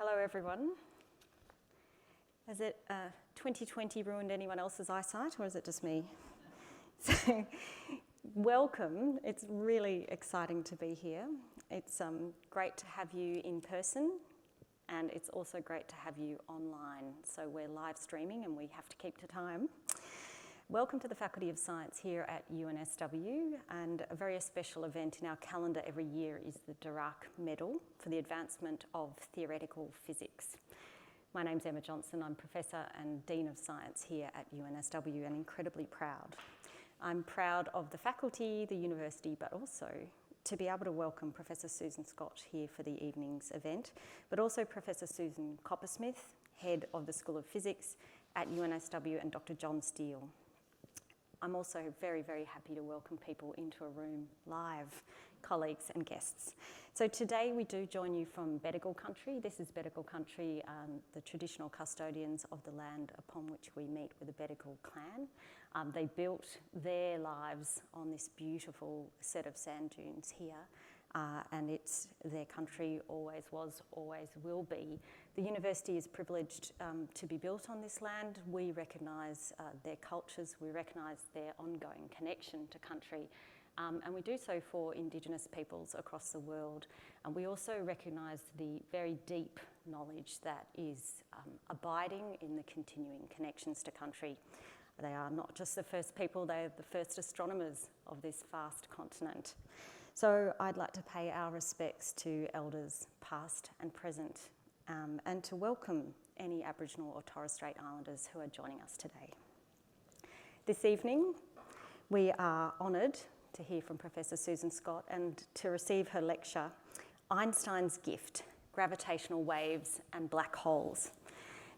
Hello everyone. Has 2020 ruined anyone else's eyesight, or is it just me? So, welcome. It's really exciting to be here. It's great to have you in person, and it's also great to have you online. So we're live streaming and we have to keep to time. Welcome to the Faculty of Science here at UNSW, and a very special event in our calendar every year is the Dirac Medal for the Advancement of Theoretical Physics. My name's Emma Johnson. I'm Professor and Dean of Science here at UNSW and incredibly proud. I'm proud of the faculty, the university, but also to be able to welcome Professor Susan Scott here for the evening's event, but also Professor Susan Coppersmith, Head of the School of Physics at UNSW, and Dr. John Steele. I'm also very, very happy to welcome people into a room live, colleagues and guests. So today we do join you from Bedegal country. This is Bedegal country, the traditional custodians of the land upon which we meet with the Bedegal clan. They built their lives on this beautiful set of sand dunes here, and it's their country, always was, always will be. The university is privileged to be built on this land. We recognise their cultures, we recognise their ongoing connection to country, and we do so for Indigenous peoples across the world. And we also recognise the very deep knowledge that is abiding in the continuing connections to country. They are not just the first people, they are the first astronomers of this vast continent. So I'd like to pay our respects to elders past and present, and to welcome any Aboriginal or Torres Strait Islanders who are joining us today. This evening, we are honoured to hear from Professor Susan Scott and to receive her lecture, Einstein's Gift, Gravitational Waves and Black Holes.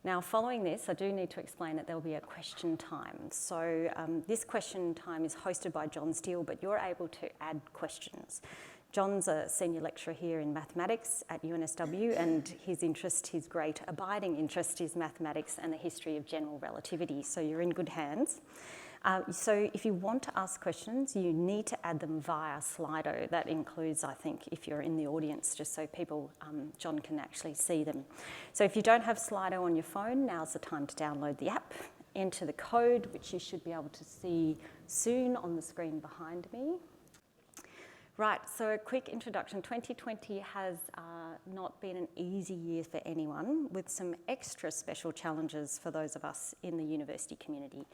Now, following this, I do need to explain that there will be a question time. So this question time is hosted by John Steele, but you're able to add questions. John's a senior lecturer here in mathematics at UNSW, and his great abiding interest is mathematics and the history of general relativity, so you're in good hands. So if you want to ask questions, you need to add them via Slido. That includes, I think, if you're in the audience, just so people, John can actually see them. So if you don't have Slido on your phone, now's the time to download the app, enter the code, which you should be able to see soon on the screen behind me. Right, so a quick introduction. 2020 has not been an easy year for anyone, with some extra special challenges for those of us in the university community.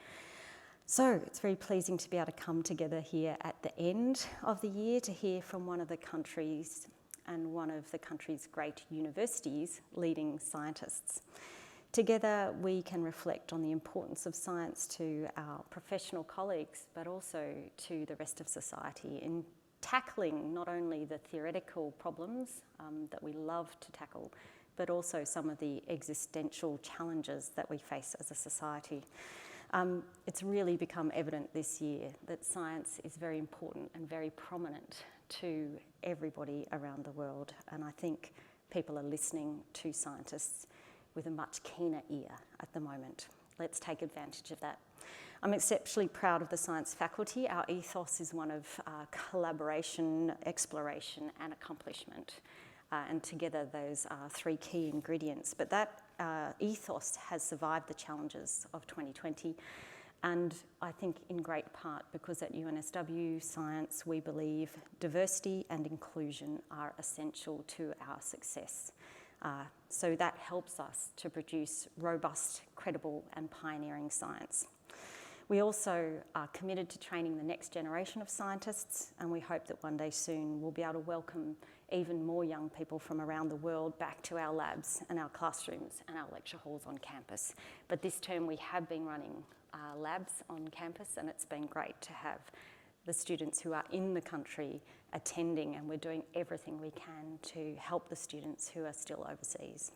So it's very pleasing to be able to come together here at the end of the year to hear from one of the country's and one of the country's great universities' leading scientists. Together we can reflect on the importance of science to our professional colleagues, but also to the rest of society in tackling not only the theoretical problems that we love to tackle, but also some of the existential challenges that we face as a society. It's really become evident this year that science is very important and very prominent to everybody around the world, and I think people are listening to scientists with a much keener ear at the moment. Let's take advantage of that. I'm exceptionally proud of the science faculty. Our ethos is one of collaboration, exploration and accomplishment. And together those are three key ingredients. But that ethos has survived the challenges of 2020. And I think in great part because at UNSW Science we believe diversity and inclusion are essential to our success. So that helps us to produce robust, credible and pioneering science. We also are committed to training the next generation of scientists, and we hope that one day soon we'll be able to welcome even more young people from around the world back to our labs and our classrooms and our lecture halls on campus. But this term we have been running labs on campus, and it's been great to have the students who are in the country attending, and we're doing everything we can to help the students who are still overseas.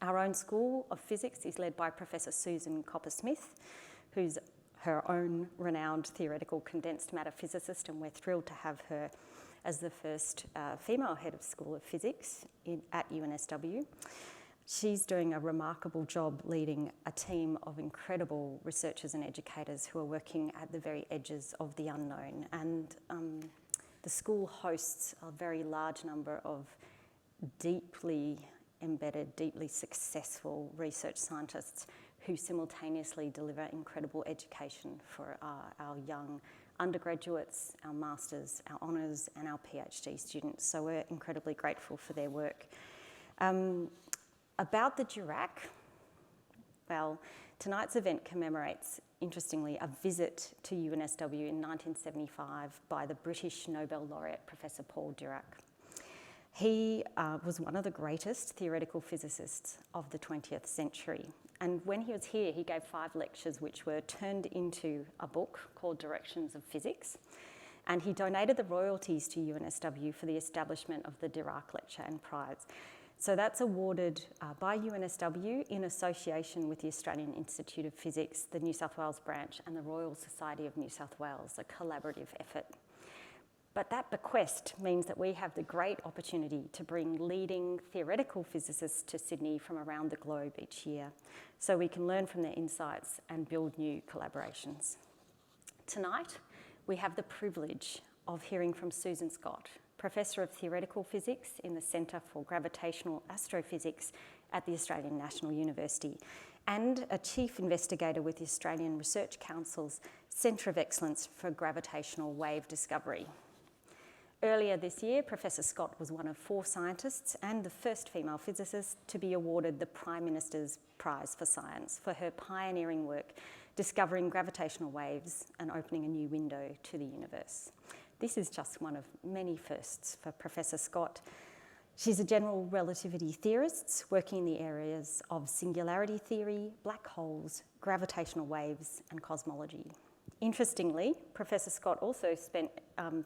Our own School of Physics is led by Professor Susan Coppersmith, who's her own renowned theoretical condensed matter physicist, and we're thrilled to have her as the first female head of School of Physics at UNSW. She's doing a remarkable job leading a team of incredible researchers and educators who are working at the very edges of the unknown. And the school hosts a very large number of deeply embedded, deeply successful research scientists who simultaneously deliver incredible education for our young undergraduates, our masters, our honours and our PhD students. So we're incredibly grateful for their work. About the Dirac, well, tonight's event commemorates, interestingly, a visit to UNSW in 1975 by the British Nobel laureate Professor Paul Dirac. He was one of the greatest theoretical physicists of the 20th century. And when he was here, he gave 5 lectures which were turned into a book called Directions of Physics. And he donated the royalties to UNSW for the establishment of the Dirac Lecture and Prize. So that's awarded by UNSW in association with the Australian Institute of Physics, the New South Wales branch, and the Royal Society of New South Wales, a collaborative effort. But that bequest means that we have the great opportunity to bring leading theoretical physicists to Sydney from around the globe each year, so we can learn from their insights and build new collaborations. Tonight, we have the privilege of hearing from Susan Scott, Professor of Theoretical Physics in the Centre for Gravitational Astrophysics at the Australian National University, and a Chief Investigator with the Australian Research Council's Centre of Excellence for Gravitational Wave Discovery. Earlier this year, Professor Scott was one of 4 scientists and the first female physicist to be awarded the Prime Minister's Prize for Science for her pioneering work discovering gravitational waves and opening a new window to the universe. This is just one of many firsts for Professor Scott. She's a general relativity theorist working in the areas of singularity theory, black holes, gravitational waves, and cosmology. Interestingly, Professor Scott also spent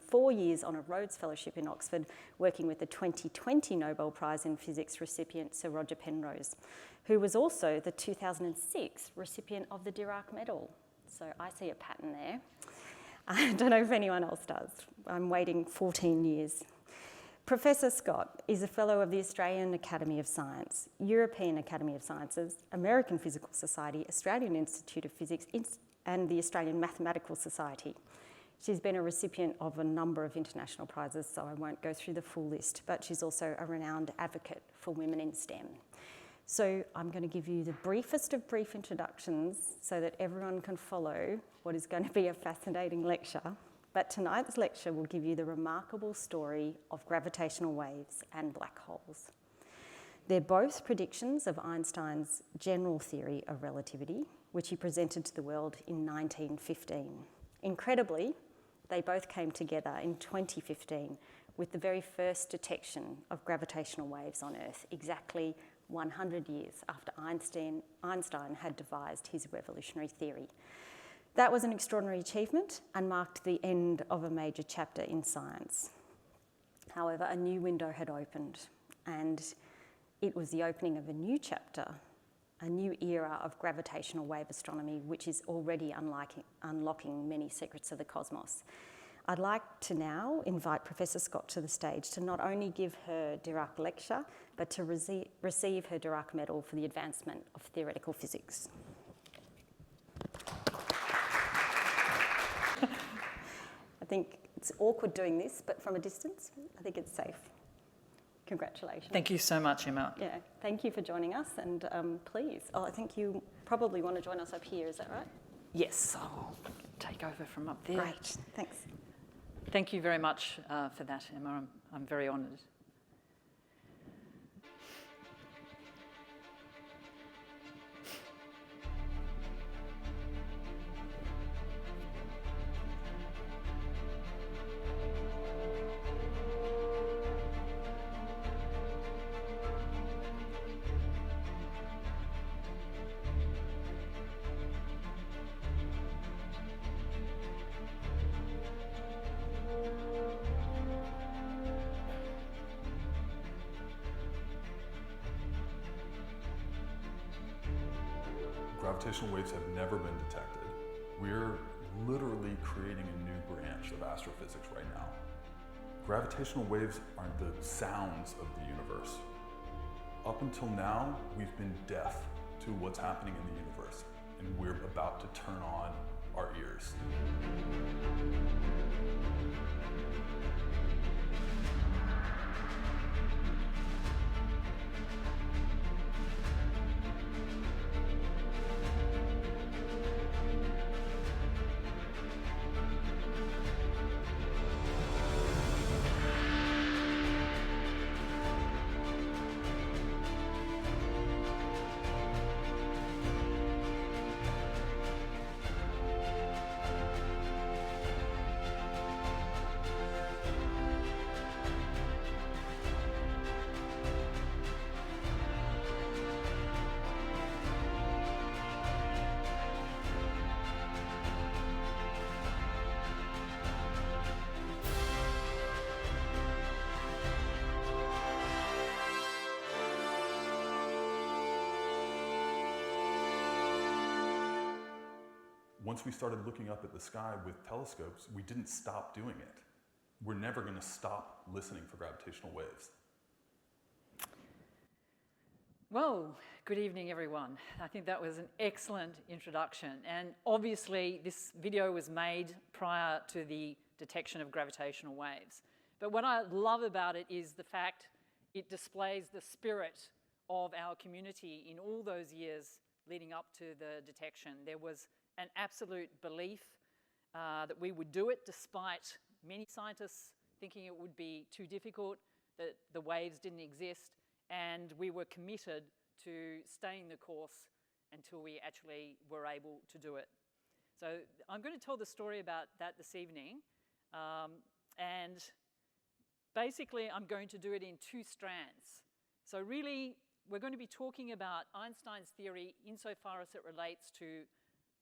4 years on a Rhodes Fellowship in Oxford working with the 2020 Nobel Prize in Physics recipient Sir Roger Penrose, who was also the 2006 recipient of the Dirac Medal. So I see a pattern there. I don't know if anyone else does. I'm waiting 14 years. Professor Scott is a Fellow of the Australian Academy of Science, European Academy of Sciences, American Physical Society, Australian Institute of Physics, and the Australian Mathematical Society. She's been a recipient of a number of international prizes, so I won't go through the full list, but she's also a renowned advocate for women in STEM. So I'm going to give you the briefest of brief introductions so that everyone can follow what is going to be a fascinating lecture. But tonight's lecture will give you the remarkable story of gravitational waves and black holes. They're both predictions of Einstein's general theory of relativity, which he presented to the world in 1915. Incredibly, they both came together in 2015 with the very first detection of gravitational waves on Earth, exactly 100 years after Einstein had devised his revolutionary theory. That was an extraordinary achievement and marked the end of a major chapter in science. However, a new window had opened, and it was the opening of a new chapter, a new era of gravitational wave astronomy, which is already unlocking many secrets of the cosmos. I'd like to now invite Professor Scott to the stage to not only give her Dirac lecture, but to receive her Dirac Medal for the advancement of theoretical physics. I think it's awkward doing this, but from a distance, I think it's safe. Congratulations. Thank you so much, Emma. Yeah, thank you for joining us, and please, I think you probably want to join us up here, is that right? Yes, I'll take over from up there. Great, thanks. Thank you very much for that, Emma. I'm very honoured. Gravitational waves have never been detected. We're literally creating a new branch of astrophysics right now. Gravitational waves are the sounds of the universe. Up until now, we've been deaf to what's happening in the universe, and we're about to turn on our ears. once we started looking up at the sky with telescopes, we didn't stop doing it. We're never going to stop listening for gravitational waves. Well, good evening, everyone. I think that was an excellent introduction. And obviously, this video was made prior to the detection of gravitational waves. But what I love about it is the fact it displays the spirit of our community in all those years leading up to the detection. There was an absolute belief that we would do it, despite many scientists thinking it would be too difficult, that the waves didn't exist, and we were committed to staying the course until we actually were able to do it. So I'm going to tell the story about that this evening, and basically I'm going to do it in two strands. So really, we're going to be talking about Einstein's theory insofar as it relates to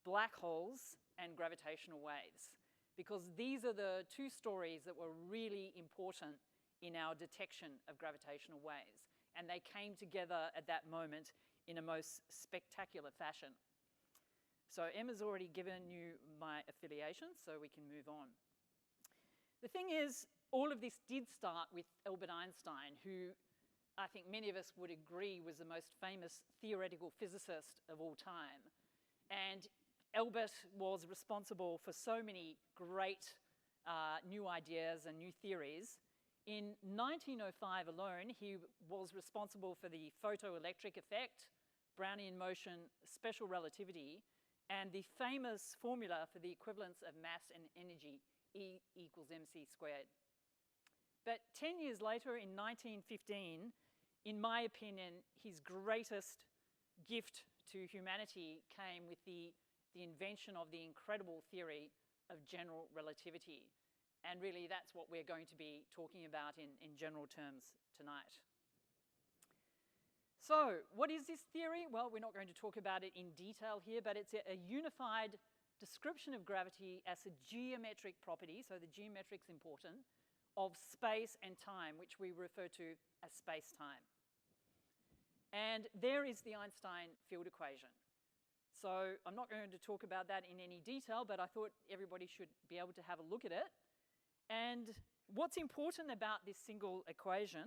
black holes and gravitational waves, because these are the two stories that were really important in our detection of gravitational waves. And they came together at that moment in a most spectacular fashion. So Emma's already given you my affiliation, so we can move on. The thing is, all of this did start with Albert Einstein, who I think many of us would agree was the most famous theoretical physicist of all time. And Albert was responsible for so many great new ideas and new theories. In 1905 alone, he was responsible for the photoelectric effect, Brownian motion, special relativity, and the famous formula for the equivalence of mass and energy, E equals mc squared. But 10 years later, in 1915, in my opinion, his greatest gift to humanity came with the invention of the incredible theory of general relativity. And really, that's what we're going to be talking about in general terms tonight. So, what is this theory? Well, we're not going to talk about it in detail here, but it's a unified description of gravity as a geometric property, so the geometric's important, of space and time, which we refer to as space-time. And there is the Einstein field equation. So, I'm not going to talk about that in any detail, but I thought everybody should be able to have a look at it. And what's important about this single equation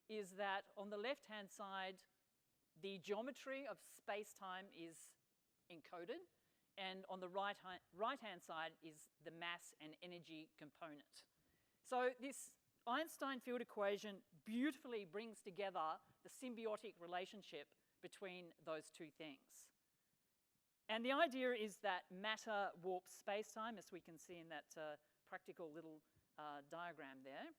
is that on the left-hand side, the geometry of space-time is encoded, and on the right-hand side is the mass and energy component. So this Einstein field equation beautifully brings together the symbiotic relationship between those two things. And the idea is that matter warps space-time, as we can see in that practical little diagram there.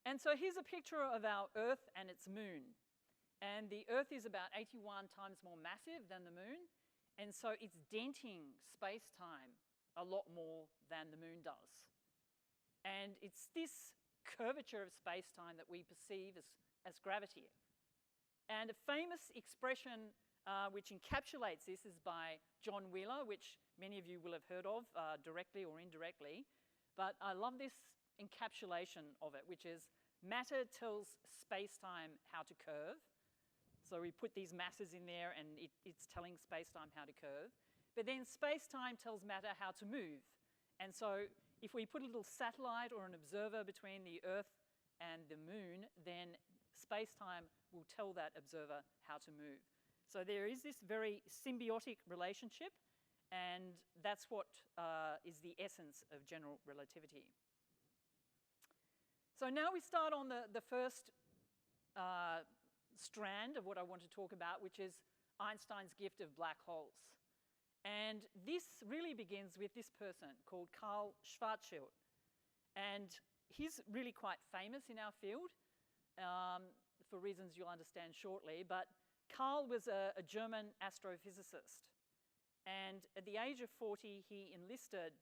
And so here's a picture of our Earth and its moon. And the Earth is about 81 times more massive than the moon, and so it's denting space-time a lot more than the moon does. And it's this curvature of space-time that we perceive as gravity. And a famous expression which encapsulates this is by John Wheeler, which many of you will have heard of directly or indirectly. But I love this encapsulation of it, which is matter tells space-time how to curve. So we put these masses in there and it's telling space-time how to curve. But then space-time tells matter how to move. And so if we put a little satellite or an observer between the Earth and the moon, then space-time will tell that observer how to move. So there is this very symbiotic relationship, and that's what is the essence of general relativity. So now we start on the first strand of what I want to talk about, which is Einstein's gift of black holes. And this really begins with this person called Karl Schwarzschild. And he's really quite famous in our field for reasons you'll understand shortly. But Karl was a German astrophysicist. And at the age of 40, he enlisted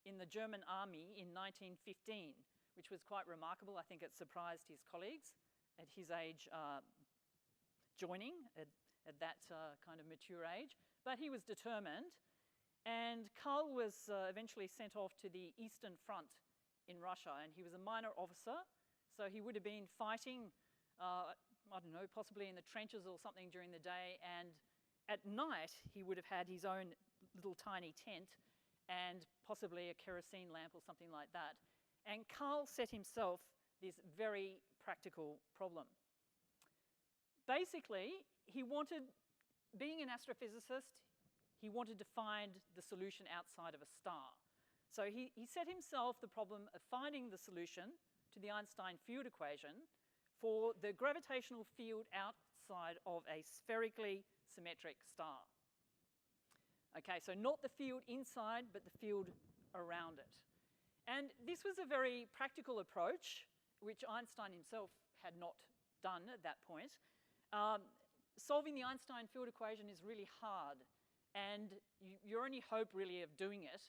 in the German army in 1915, which was quite remarkable. I think it surprised his colleagues at his age joining at that kind of mature age. But he was determined. And Karl was eventually sent off to the Eastern Front in Russia. And he was a minor officer. So he would have been fighting, I don't know, possibly in the trenches or something during the day. And at night, he would have had his own little tiny tent and possibly a kerosene lamp or something like that. And Carl set himself this very practical problem. Basically, being an astrophysicist, he wanted to find the solution outside of a star. So he set himself the problem of finding the solution to the Einstein field equation for the gravitational field outside of a spherically symmetric star. Okay, so not the field inside, but the field around it. And this was a very practical approach, which Einstein himself had not done at that point. Solving the Einstein field equation is really hard, and your only hope really of doing it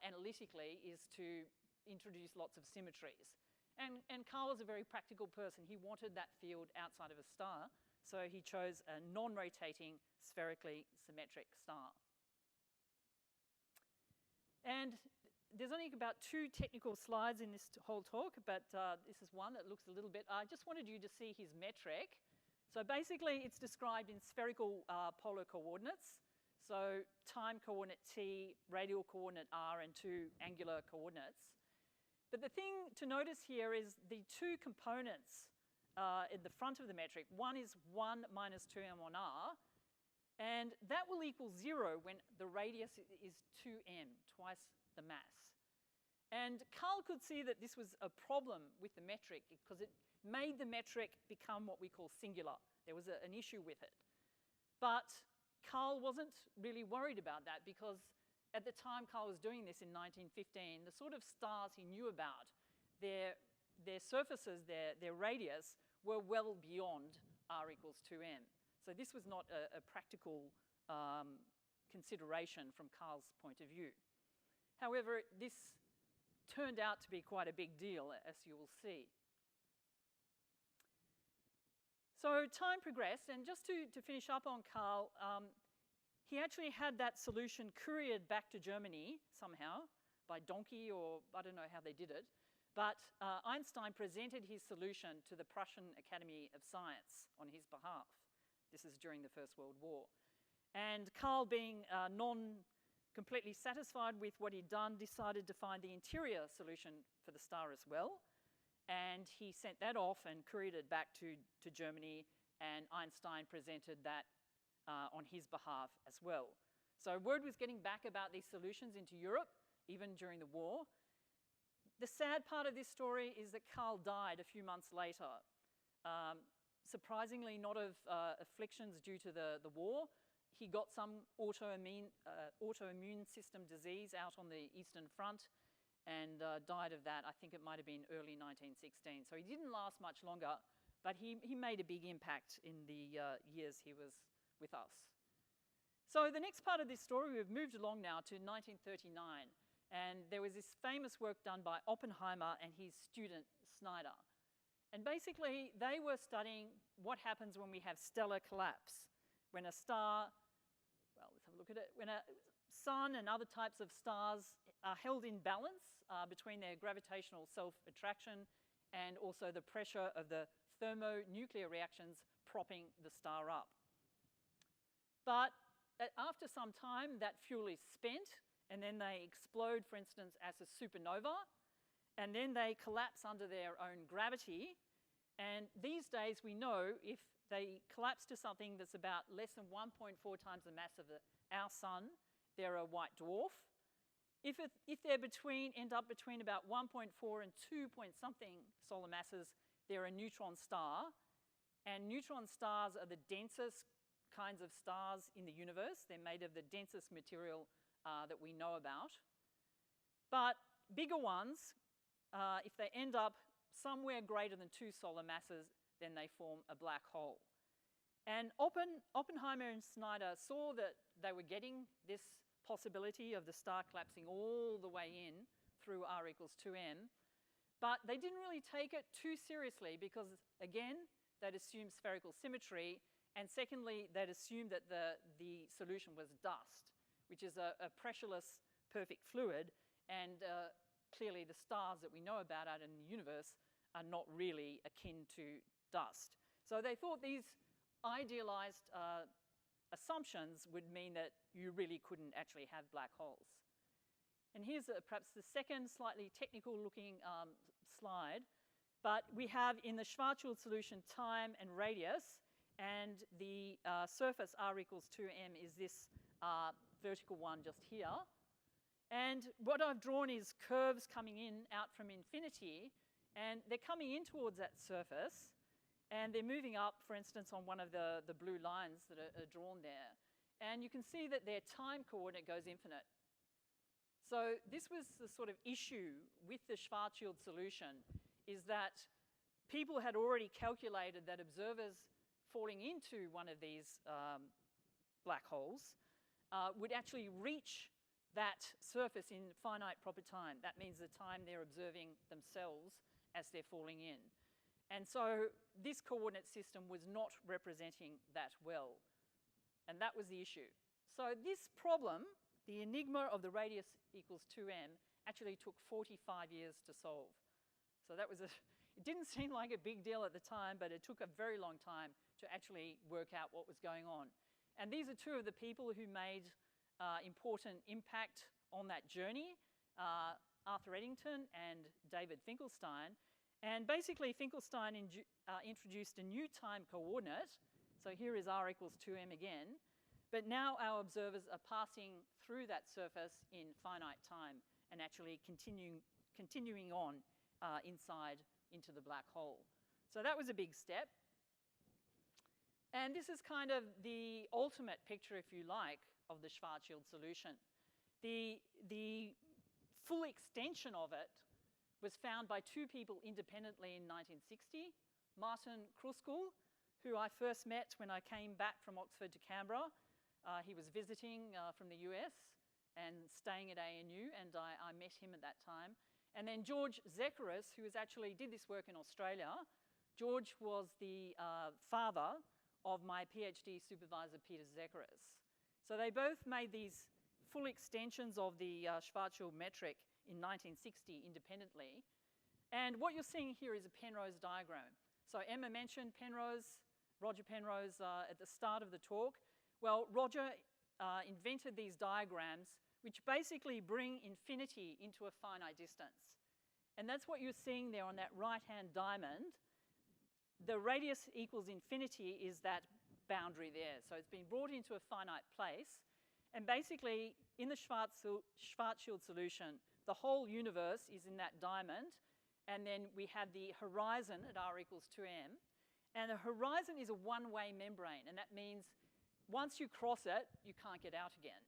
analytically is to introduce lots of symmetries. And Carl was a very practical person. He wanted that field outside of a star, so he chose a non-rotating spherically symmetric star. And there's only about 2 technical slides in this whole talk, but this is one that looks a little bit. I just wanted you to see his metric. So basically, it's described in spherical polar coordinates. So time coordinate t, radial coordinate r, and 2 angular coordinates. But the thing to notice here is the 2 components in the front of the metric. One is 1 minus 2m on r, and that will equal 0 when the radius is 2m, twice the mass. And Carl could see that this was a problem with the metric because it made the metric become what we call singular. There was an issue with it. But Carl wasn't really worried about that because at the time Carl was doing this in 1915, the sort of stars he knew about, their surfaces, their radius, were well beyond r equals 2m. So this was not a practical consideration from Carl's point of view. However, this turned out to be quite a big deal, as you will see. So time progressed, and just to finish up on Carl, he actually had that solution couriered back to Germany somehow by donkey, or I don't know how they did it. But Einstein presented his solution to the Prussian Academy of Science on his behalf. This is during the First World War. And Carl, being completely satisfied with what he'd done, decided to find the interior solution for the star as well. And he sent that off and couriered it back to Germany, and Einstein presented that on his behalf as well. So word was getting back about these solutions into Europe, even during the war. The sad part of this story is that Carl died a few months later. Surprisingly, not of afflictions due to the war. He got some autoimmune system disease out on the Eastern Front and died of that. I think it might have been early 1916. So he didn't last much longer, but he made a big impact in the years he was with us. So the next part of this story, we've moved along now to 1939. And there was this famous work done by Oppenheimer and his student Snyder. And basically, they were studying what happens when we have stellar collapse. When a star, well, let's have a look at it. When a sun and other types of stars are held in balance between their gravitational self-attraction and also the pressure of the thermonuclear reactions propping the star up. But after some time, that fuel is spent, and then they explode, for instance, as a supernova, and then they collapse under their own gravity. And these days, we know if they collapse to something that's about less than 1.4 times the mass of our sun, they're a white dwarf. If they're end up between about 1.4 and 2 point something solar masses, they're a neutron star. And neutron stars are the densest kinds of stars in the universe. They're made of the densest material that we know about. But bigger ones, if they end up somewhere greater than 2 solar masses, then they form a black hole. And Oppenheimer and Snyder saw that they were getting this possibility of the star collapsing all the way in through r equals 2m, but they didn't really take it too seriously because, again, they'd assumed spherical symmetry, and secondly, they'd assumed that the solution was dust, which is a pressureless perfect fluid, and clearly the stars that we know about out in the universe are not really akin to dust. So they thought these idealized assumptions would mean that you really couldn't actually have black holes. And here's perhaps the second slightly technical looking slide. But we have in the Schwarzschild solution time and radius, and the surface r equals 2m is this vertical one just here. And what I've drawn is curves coming in out from infinity, and they're coming in towards that surface, and they're moving up, for instance, on one of the blue lines that are drawn there. And you can see that their time coordinate goes infinite. So this was the sort of issue with the Schwarzschild solution, is that people had already calculated that observers falling into one of these black holes would actually reach that surface in finite proper time. That means the time they're observing themselves as they're falling in. And so this coordinate system was not representing that well. And that was the issue. So this problem, the enigma of the radius equals 2m, actually took 45 years to solve. So that was it didn't seem like a big deal at the time, but it took a very long time to actually work out what was going on. And these are two of the people who made important impact on that journey, Arthur Eddington and David Finkelstein. And basically, Finkelstein introduced a new time coordinate. So here is r equals 2m again. But now our observers are passing through that surface in finite time and actually continuing on inside into the black hole. So that was a big step. And this is kind of the ultimate picture, if you like, of the Schwarzschild solution. The full extension of it was found by two people independently in 1960, Martin Kruskal, who I first met when I came back from Oxford to Canberra. He was visiting from the US and staying at ANU, and I met him at that time. And then George Zekaros, who actually did this work in Australia. George was the father of my PhD supervisor, Peter Zekaros. So they both made these full extensions of the Schwarzschild metric in 1960 independently. And what you're seeing here is a Penrose diagram. So Emma mentioned Penrose, Roger Penrose at the start of the talk. Well, Roger invented these diagrams which basically bring infinity into a finite distance. And that's what you're seeing there on that right-hand diamond. The radius equals infinity is that boundary there. So it's been brought into a finite place. And basically, in the Schwarzschild solution, the whole universe is in that diamond. And then we have the horizon at r equals 2m. And the horizon is a one-way membrane. And that means once you cross it, you can't get out again.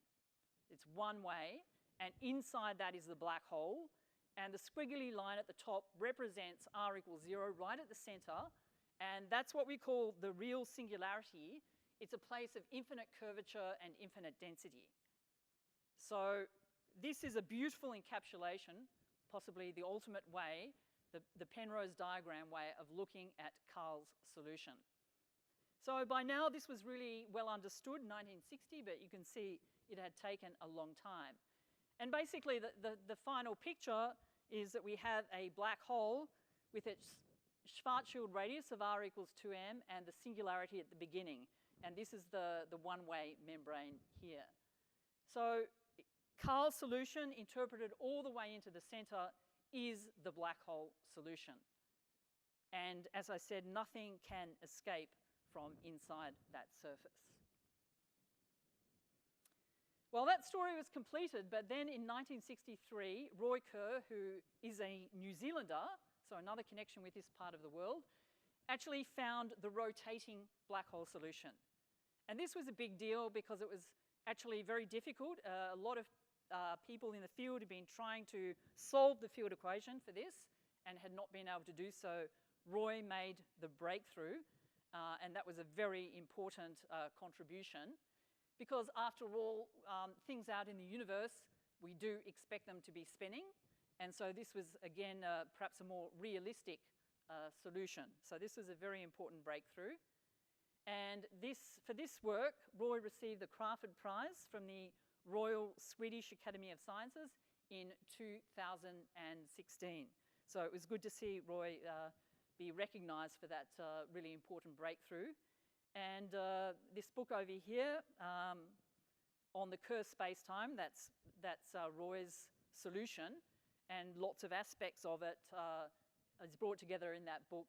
It's one way, and inside that is the black hole, and the squiggly line at the top represents r equals 0 right at the center, and that's what we call the real singularity. It's a place of infinite curvature and infinite density. So this is a beautiful encapsulation, possibly the ultimate way, the Penrose diagram way of looking at Karl's solution. So by now this was really well understood in 1960, but you can see it had taken a long time. And basically the final picture is that we have a black hole with its Schwarzschild radius of r equals 2m and the singularity at the beginning. And this is the one-way membrane here. So Karl's solution, interpreted all the way into the center, is the black hole solution. And as I said, nothing can escape from inside that surface. Well, that story was completed, but then in 1963, Roy Kerr, who is a New Zealander, so another connection with this part of the world, actually found the rotating black hole solution. And this was a big deal because it was actually very difficult. A lot of people in the field had been trying to solve the field equation for this and had not been able to do so. Roy made the breakthrough, and that was a very important contribution. Because after all, things out in the universe, we do expect them to be spinning. And so this was, again, perhaps a more realistic solution. So this was a very important breakthrough. And for this work, Roy received the Crawford Prize from the Royal Swedish Academy of Sciences in 2016. So it was good to see Roy be recognised for that really important breakthrough. And this book over here, on the Kerr space-time, that's Roy's solution, and lots of aspects of it is brought together in that book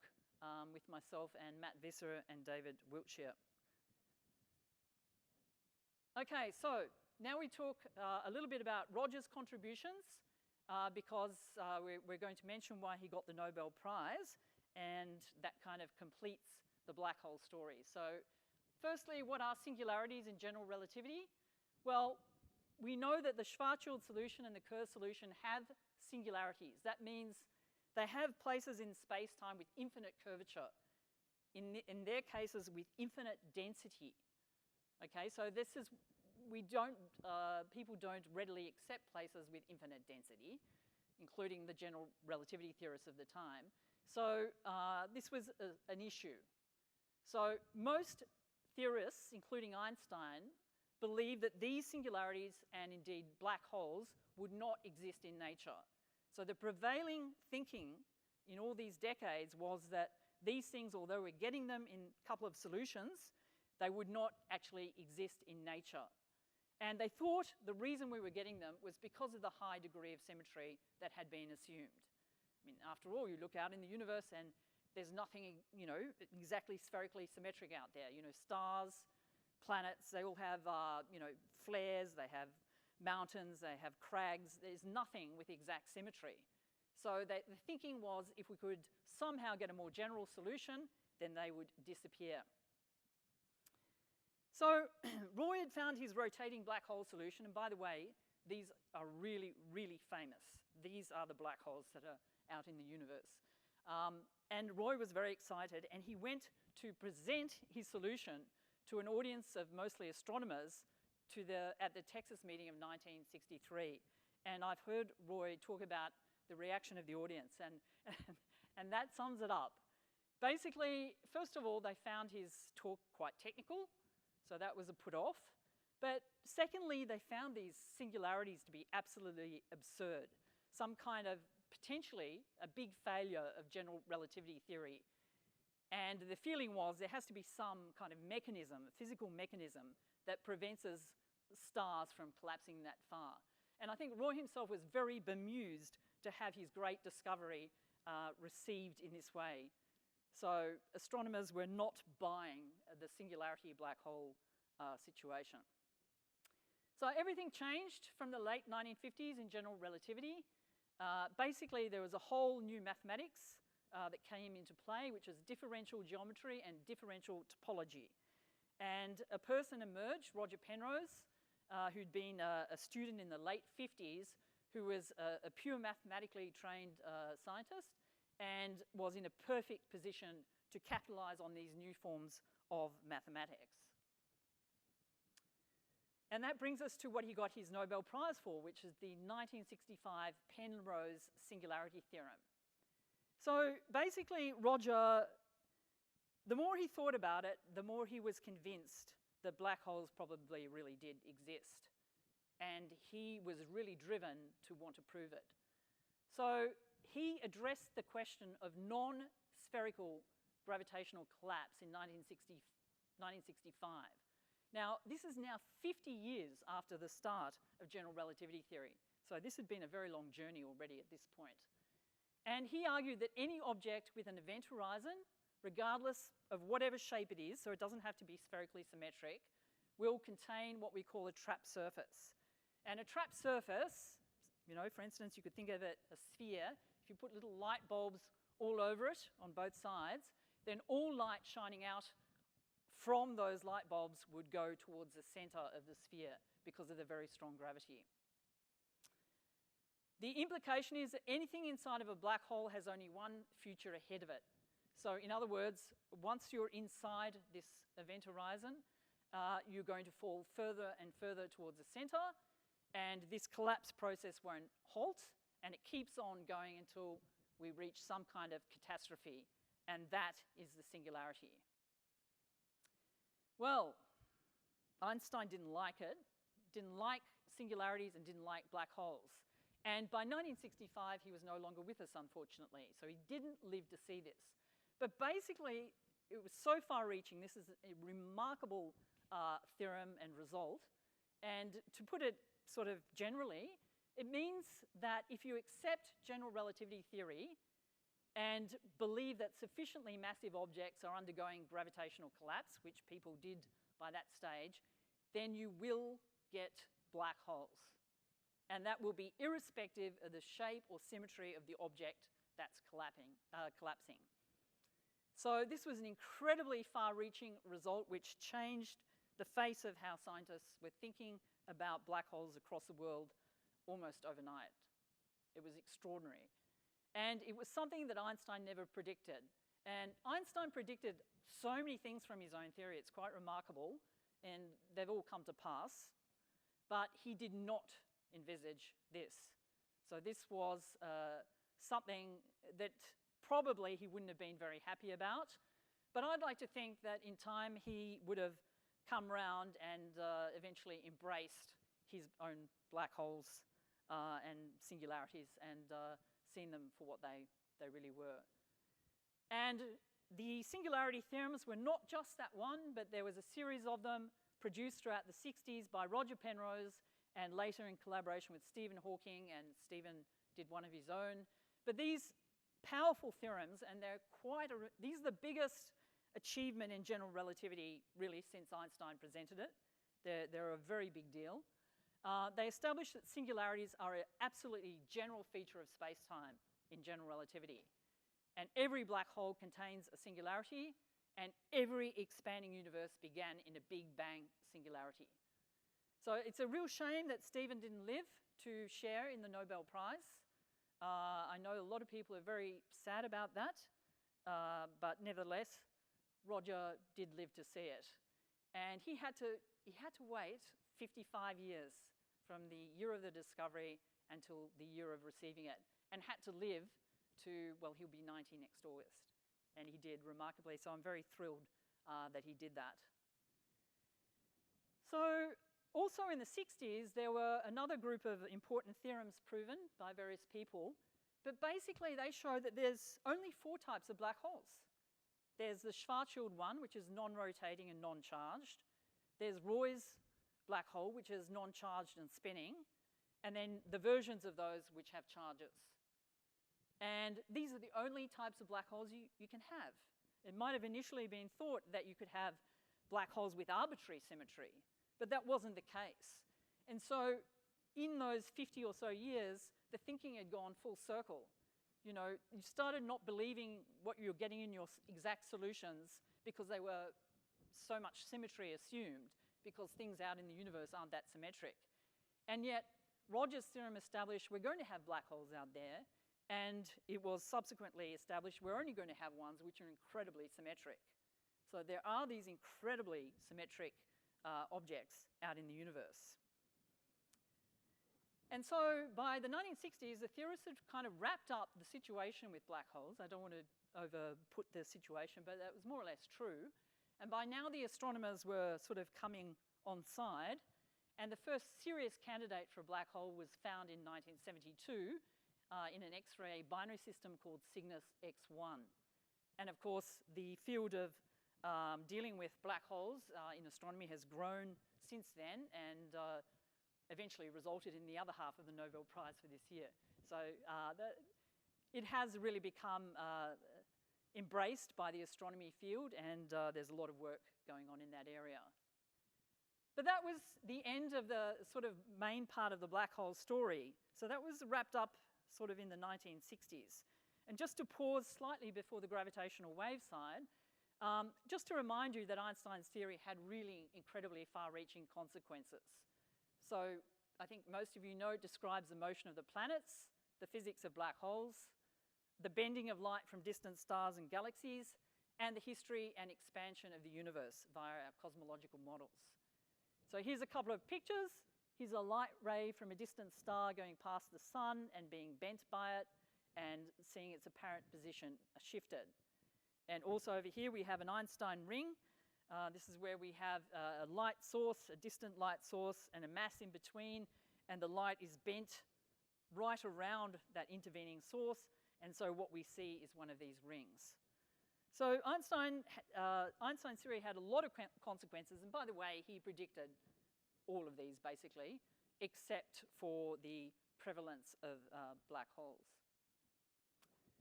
with myself and Matt Visser and David Wiltshire. Okay, so now we talk a little bit about Roger's contributions because we're going to mention why he got the Nobel Prize, and that kind of completes the black hole story. So firstly, what are singularities in general relativity? Well, we know that the Schwarzschild solution and the Kerr solution have singularities. That means they have places in space-time with infinite curvature, in their cases with infinite density. Okay, so this is, people don't readily accept places with infinite density, including the general relativity theorists of the time. So this was an issue. So most theorists, including Einstein, believe that these singularities and indeed black holes would not exist in nature. So the prevailing thinking in all these decades was that these things, although we're getting them in a couple of solutions, they would not actually exist in nature. And they thought the reason we were getting them was because of the high degree of symmetry that had been assumed. I mean, after all, you look out in the universe and there's nothing, exactly spherically symmetric out there. Stars, planets, they all have, flares, they have mountains, they have crags. There's nothing with exact symmetry. So the thinking was if we could somehow get a more general solution, then they would disappear. So Roy had found his rotating black hole solution, and by the way, these are really, really famous. These are the black holes that are out in the universe. And Roy was very excited, and he went to present his solution to an audience of mostly astronomers at the Texas meeting of 1963. And I've heard Roy talk about the reaction of the audience, and that sums it up. Basically, first of all, they found his talk quite technical, so that was a put off. But secondly, they found these singularities to be absolutely absurd, some kind of potentially a big failure of general relativity theory. And the feeling was there has to be some kind of mechanism, a physical mechanism, that prevents stars from collapsing that far. And I think Roy himself was very bemused to have his great discovery received in this way. So astronomers were not buying the singularity black hole situation. So everything changed from the late 1950s in general relativity. Basically, there was a whole new mathematics that came into play, which is differential geometry and differential topology. And a person emerged, Roger Penrose, who'd been a student in the late 50s, who was a pure mathematically trained scientist and was in a perfect position to capitalize on these new forms of mathematics. And that brings us to what he got his Nobel Prize for, which is the 1965 Penrose singularity theorem. So basically, Roger, the more he thought about it, the more he was convinced that black holes probably really did exist. And he was really driven to want to prove it. So he addressed the question of non-spherical gravitational collapse in 1965. Now, this is now 50 years after the start of general relativity theory. So this had been a very long journey already at this point. And he argued that any object with an event horizon, regardless of whatever shape it is, so it doesn't have to be spherically symmetric, will contain what we call a trapped surface. And a trapped surface, for instance, you could think of it a sphere. If you put little light bulbs all over it on both sides, then all light shining out from those light bulbs would go towards the center of the sphere because of the very strong gravity. The implication is that anything inside of a black hole has only one future ahead of it. So in other words, once you're inside this event horizon, you're going to fall further and further towards the center, and this collapse process won't halt, and it keeps on going until we reach some kind of catastrophe, and that is the singularity. Well, Einstein didn't like it, didn't like singularities and didn't like black holes. And by 1965, he was no longer with us, unfortunately, so he didn't live to see this. But basically, it was so far-reaching. This is a remarkable theorem and result. And to put it sort of generally, it means that if you accept general relativity theory and believe that sufficiently massive objects are undergoing gravitational collapse, which people did by that stage, then you will get black holes. And that will be irrespective of the shape or symmetry of the object that's collapsing. So this was an incredibly far-reaching result which changed the face of how scientists were thinking about black holes across the world almost overnight. It was extraordinary. And it was something that Einstein never predicted. And Einstein predicted so many things from his own theory, it's quite remarkable, and they've all come to pass. But he did not envisage this. So this was something that probably he wouldn't have been very happy about. But I'd like to think that in time he would have come round and eventually embraced his own black holes and singularities and seen them for what they really were. And the singularity theorems were not just that one, but there was a series of them produced throughout the 60s by Roger Penrose and later in collaboration with Stephen Hawking, and Stephen did one of his own. But these powerful theorems, and these are the biggest achievement in general relativity really since Einstein presented it. They're a very big deal. They establish that singularities are an absolutely general feature of space-time in general relativity. And every black hole contains a singularity, and every expanding universe began in a Big Bang singularity. So it's a real shame that Stephen didn't live to share in the Nobel Prize. I know a lot of people are very sad about that, but nevertheless, Roger did live to see it. And he had to wait 55 years from the year of the discovery until the year of receiving it, and had to live to, well, he'll be 90 next August. And he did remarkably, so I'm very thrilled that he did that. So also in the 60s, there were another group of important theorems proven by various people, but basically they show that there's only 4 types of black holes. There's the Schwarzschild one, which is non-rotating and non-charged. There's Roy's black hole, which is non-charged and spinning, and then the versions of those which have charges. And these are the only types of black holes you can have. It might have initially been thought that you could have black holes with arbitrary symmetry, but that wasn't the case. And so in those 50 or so years, the thinking had gone full circle. You know, you started not believing what you were getting in your exact solutions because they were so much symmetry assumed, because things out in the universe aren't that symmetric. And yet, Roger's theorem established we're going to have black holes out there, and it was subsequently established we're only going to have ones which are incredibly symmetric. So there are these incredibly symmetric objects out in the universe. And so by the 1960s, the theorists had kind of wrapped up the situation with black holes. I don't want to overput the situation, but that was more or less true. And by now, the astronomers were sort of coming on side. And the first serious candidate for a black hole was found in 1972 in an X-ray binary system called Cygnus X1. And of course, the field of dealing with black holes in astronomy has grown since then, and eventually resulted in the other half of the Nobel Prize for this year. So it has really become embraced by the astronomy field, and there's a lot of work going on in that area. But that was the end of the sort of main part of the black hole story. So that was wrapped up sort of in the 1960s. And just to pause slightly before the gravitational wave side, just to remind you that Einstein's theory had really incredibly far-reaching consequences. So I think most of you know it describes the motion of the planets, the physics of black holes, the bending of light from distant stars and galaxies, and the history and expansion of the universe via our cosmological models. So here's a couple of pictures. Here's a light ray from a distant star going past the sun and being bent by it and seeing its apparent position shifted. And also over here we have an Einstein ring. This is where we have a light source, a distant light source, and a mass in between, and the light is bent right around that intervening source, and so what we see is one of these rings. So Einstein's theory had a lot of consequences, and by the way, he predicted all of these basically, except for the prevalence of black holes.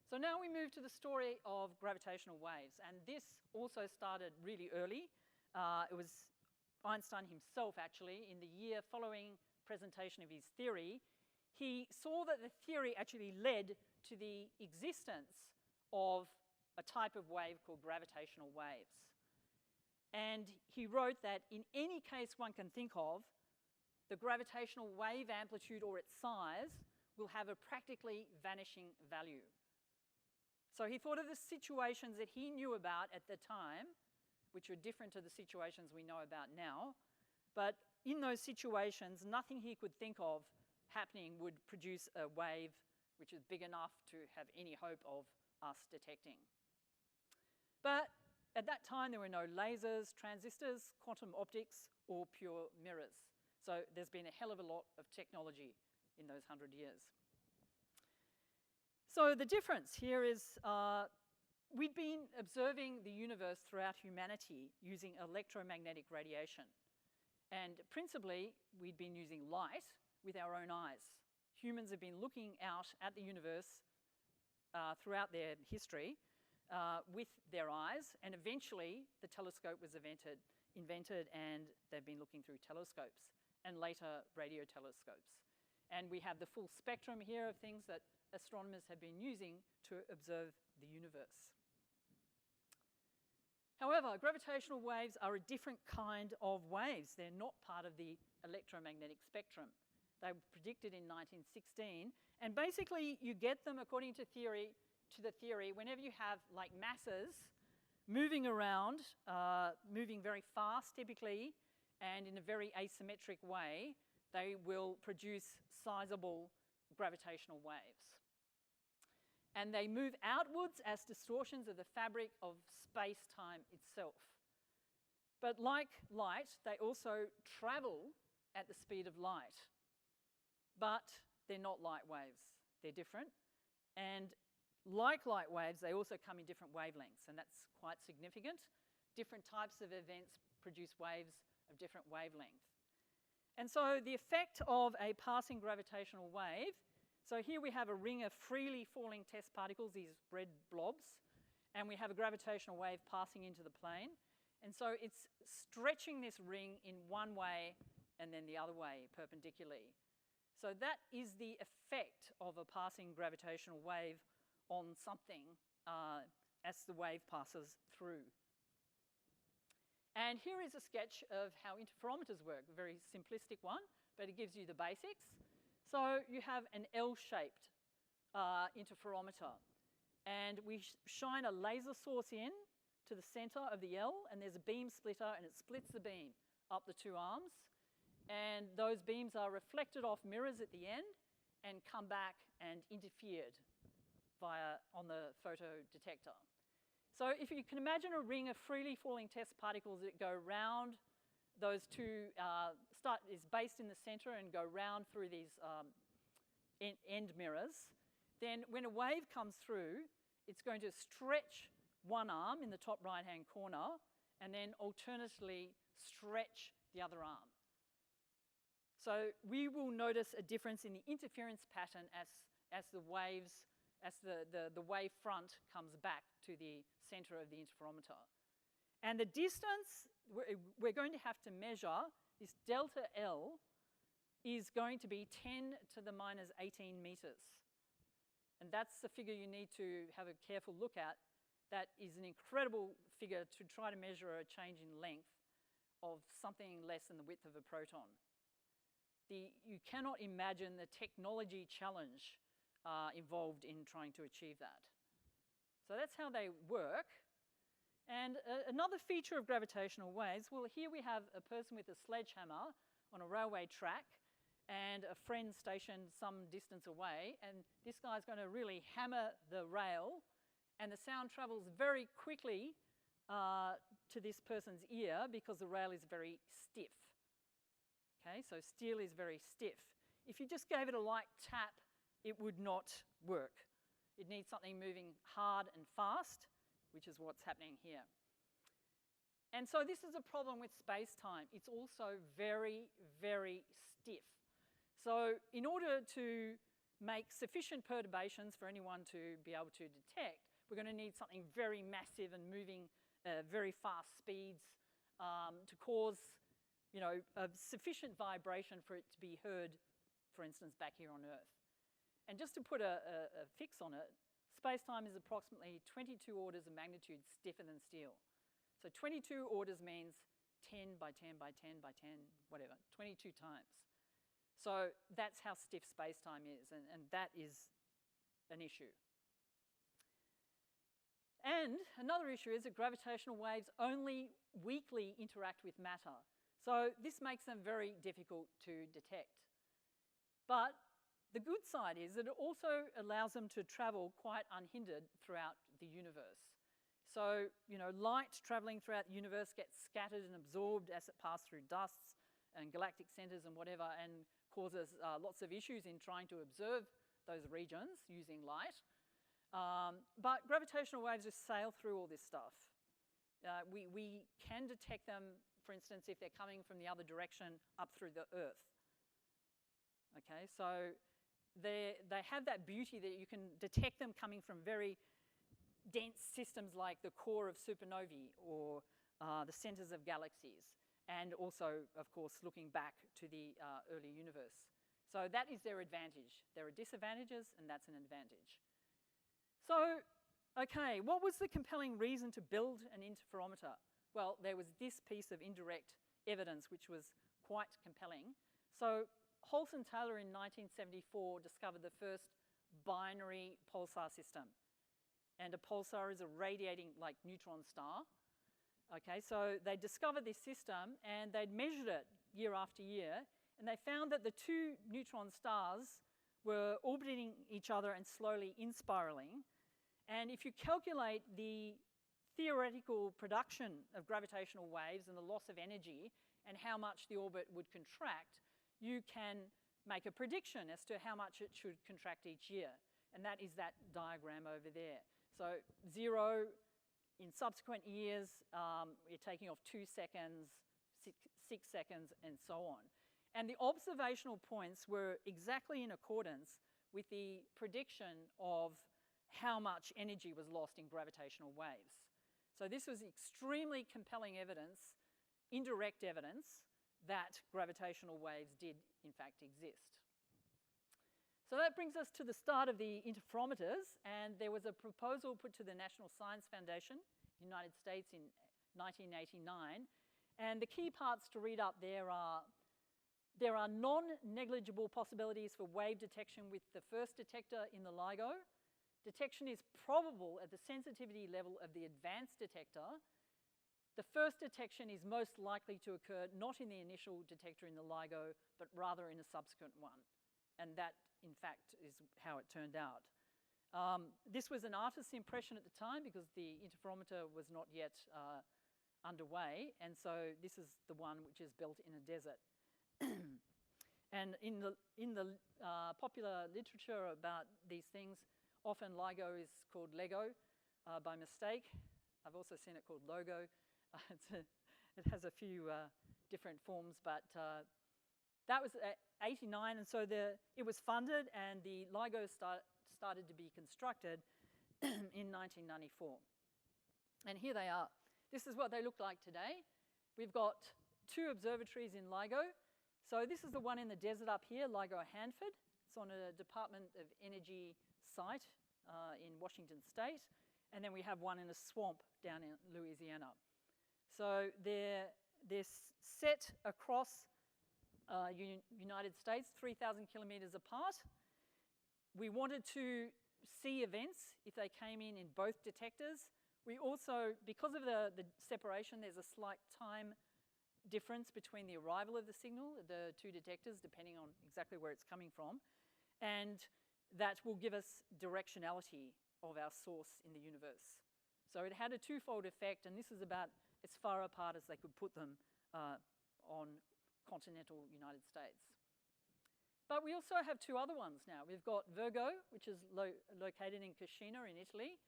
So now we move to the story of gravitational waves, and this also started really early. It was Einstein himself, actually, in the year following presentation of his theory, he saw that the theory actually led to the existence of a type of wave called gravitational waves. And he wrote that in any case one can think of, the gravitational wave amplitude or its size will have a practically vanishing value. So he thought of the situations that he knew about at the time, which are different to the situations we know about now, but in those situations, nothing he could think of happening would produce a wave which is big enough to have any hope of us detecting. But at that time, there were no lasers, transistors, quantum optics, or pure mirrors. So there's been a hell of a lot of technology in those 100 years. So the difference here is we'd been observing the universe throughout humanity using electromagnetic radiation. And principally, we'd been using light with our own eyes. Humans have been looking out at the universe throughout their history with their eyes, and eventually the telescope was invented, and they've been looking through telescopes, and later radio telescopes. And we have the full spectrum here of things that astronomers have been using to observe the universe. However, gravitational waves are a different kind of waves. They're not part of the electromagnetic spectrum. They were predicted in 1916, and basically you get them according to the theory whenever you have like masses moving around, moving very fast typically, and in a very asymmetric way, they will produce sizable gravitational waves. And they move outwards as distortions of the fabric of space-time itself. But like light, they also travel at the speed of light. But they're not light waves. They're different. And like light waves, they also come in different wavelengths, and that's quite significant. Different types of events produce waves of different wavelength. And so the effect of a passing gravitational wave, so here we have a ring of freely falling test particles, these red blobs, and we have a gravitational wave passing into the plane. And so it's stretching this ring in one way and then the other way perpendicularly. So that is the effect of a passing gravitational wave on something as the wave passes through. And here is a sketch of how interferometers work, a very simplistic one, but it gives you the basics. So you have an L-shaped interferometer, and we shine a laser source in to the center of the L, and there's a beam splitter, and it splits the beam up the two arms, and those beams are reflected off mirrors at the end and come back and interfered on the photo detector. So if you can imagine a ring of freely falling test particles that go round those two, is based in the center and go round through these end mirrors, then when a wave comes through, it's going to stretch one arm in the top right-hand corner and then alternately stretch the other arm. So we will notice a difference in the interference pattern as the waves, as the wave front comes back to the center of the interferometer. And the distance we're going to have to measure, this delta L, is going to be 10 to the minus 18 meters. And that's the figure you need to have a careful look at. That is an incredible figure to try to measure a change in length of something less than the width of a proton. You cannot imagine the technology challenge involved in trying to achieve that. So that's how they work. And another feature of gravitational waves, well, here we have a person with a sledgehammer on a railway track and a friend stationed some distance away, and this guy's going to really hammer the rail, and the sound travels very quickly to this person's ear because the rail is very stiff. Okay, so steel is very stiff. If you just gave it a light tap, it would not work. It needs something moving hard and fast, which is what's happening here. And so this is a problem with space-time. It's also very, very stiff. So in order to make sufficient perturbations for anyone to be able to detect, we're going to need something very massive and moving very fast speeds to cause, you know, a sufficient vibration for it to be heard, for instance, back here on Earth. And just to put a fix on it, space-time is approximately 22 orders of magnitude stiffer than steel. So 22 orders means 10 by 10 by 10 by 10, whatever, 22 times. So that's how stiff space-time is, and that is an issue. And another issue is that gravitational waves only weakly interact with matter. So this makes them very difficult to detect. But the good side is that it also allows them to travel quite unhindered throughout the universe. So, you know, light travelling throughout the universe gets scattered and absorbed as it passes through dusts and galactic centres and whatever, and causes lots of issues in trying to observe those regions using light. But gravitational waves just sail through all this stuff. We can detect them, for instance, if they're coming from the other direction up through the Earth. Okay, so they have that beauty that you can detect them coming from very dense systems like the core of supernovae or the centres of galaxies, and also, of course, looking back to the early universe. So that is their advantage. There are disadvantages, and that's an advantage. So, okay, what was the compelling reason to build an interferometer? Well, there was this piece of indirect evidence which was quite compelling. So Holtz and Taylor in 1974 discovered the first binary pulsar system. And a pulsar is a radiating, like, neutron star. Okay, so they discovered this system and they'd measured it year after year, and they found that the two neutron stars were orbiting each other and slowly inspiraling. And if you calculate the theoretical production of gravitational waves and the loss of energy and how much the orbit would contract, you can make a prediction as to how much it should contract each year. And that is that diagram over there. So 0 in subsequent years, you're taking off 2 seconds, 6 seconds, and so on. And the observational points were exactly in accordance with the prediction of how much energy was lost in gravitational waves. So this was extremely compelling evidence, indirect evidence, that gravitational waves did in fact exist. So that brings us to the start of the interferometers, and there was a proposal put to the National Science Foundation, United States, in 1989. And the key parts to read up there are non-negligible possibilities for wave detection with the first detector in the LIGO. Detection is probable at the sensitivity level of the advanced detector. The first detection is most likely to occur not in the initial detector in the LIGO, but rather in a subsequent one. And that, in fact, is how it turned out. This was an artist's impression at the time because the interferometer was not yet underway, and so this is the one which is built in a desert. And in the popular literature about these things, often LIGO is called Lego by mistake. I've also seen it called Logo. It has a few different forms, but that was 89, and so it was funded, and the LIGO started to be constructed in 1994. And here they are. This is what they look like today. We've got 2 observatories in LIGO. So this is the one in the desert up here, LIGO Hanford. It's on a Department of Energy site in Washington State. And then we have one in a swamp down in Louisiana. So they're set across United States, 3,000 kilometres apart. We wanted to see events if they came in both detectors. We also, because of the separation, there's a slight time difference between the arrival of the signal, the 2 detectors, depending on exactly where it's coming from. And that will give us directionality of our source in the universe. So it had a twofold effect, and this is about as far apart as they could put them on continental United States. But we also have 2 other ones now. We've got Virgo, which is located in Cascina in Italy.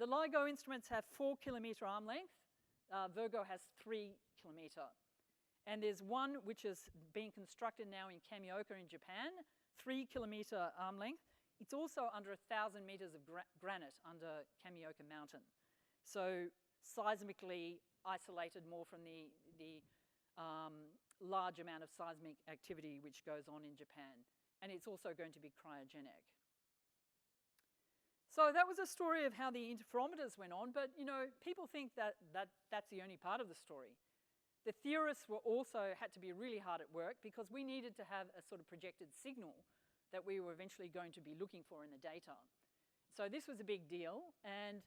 The LIGO instruments have 4 kilometre arm length. Virgo has 3 kilometre. And there's one which is being constructed now in Kamioka in Japan, 3 kilometre arm length. It's also under 1,000 metres of granite under Kamioka Mountain. So seismically isolated more from the large amount of seismic activity which goes on in Japan. And it's also going to be cryogenic. So that was a story of how the interferometers went on, but you know, people think that's the only part of the story. The theorists were also had to be really hard at work because we needed to have a sort of projected signal that we were eventually going to be looking for in the data. So this was a big deal, and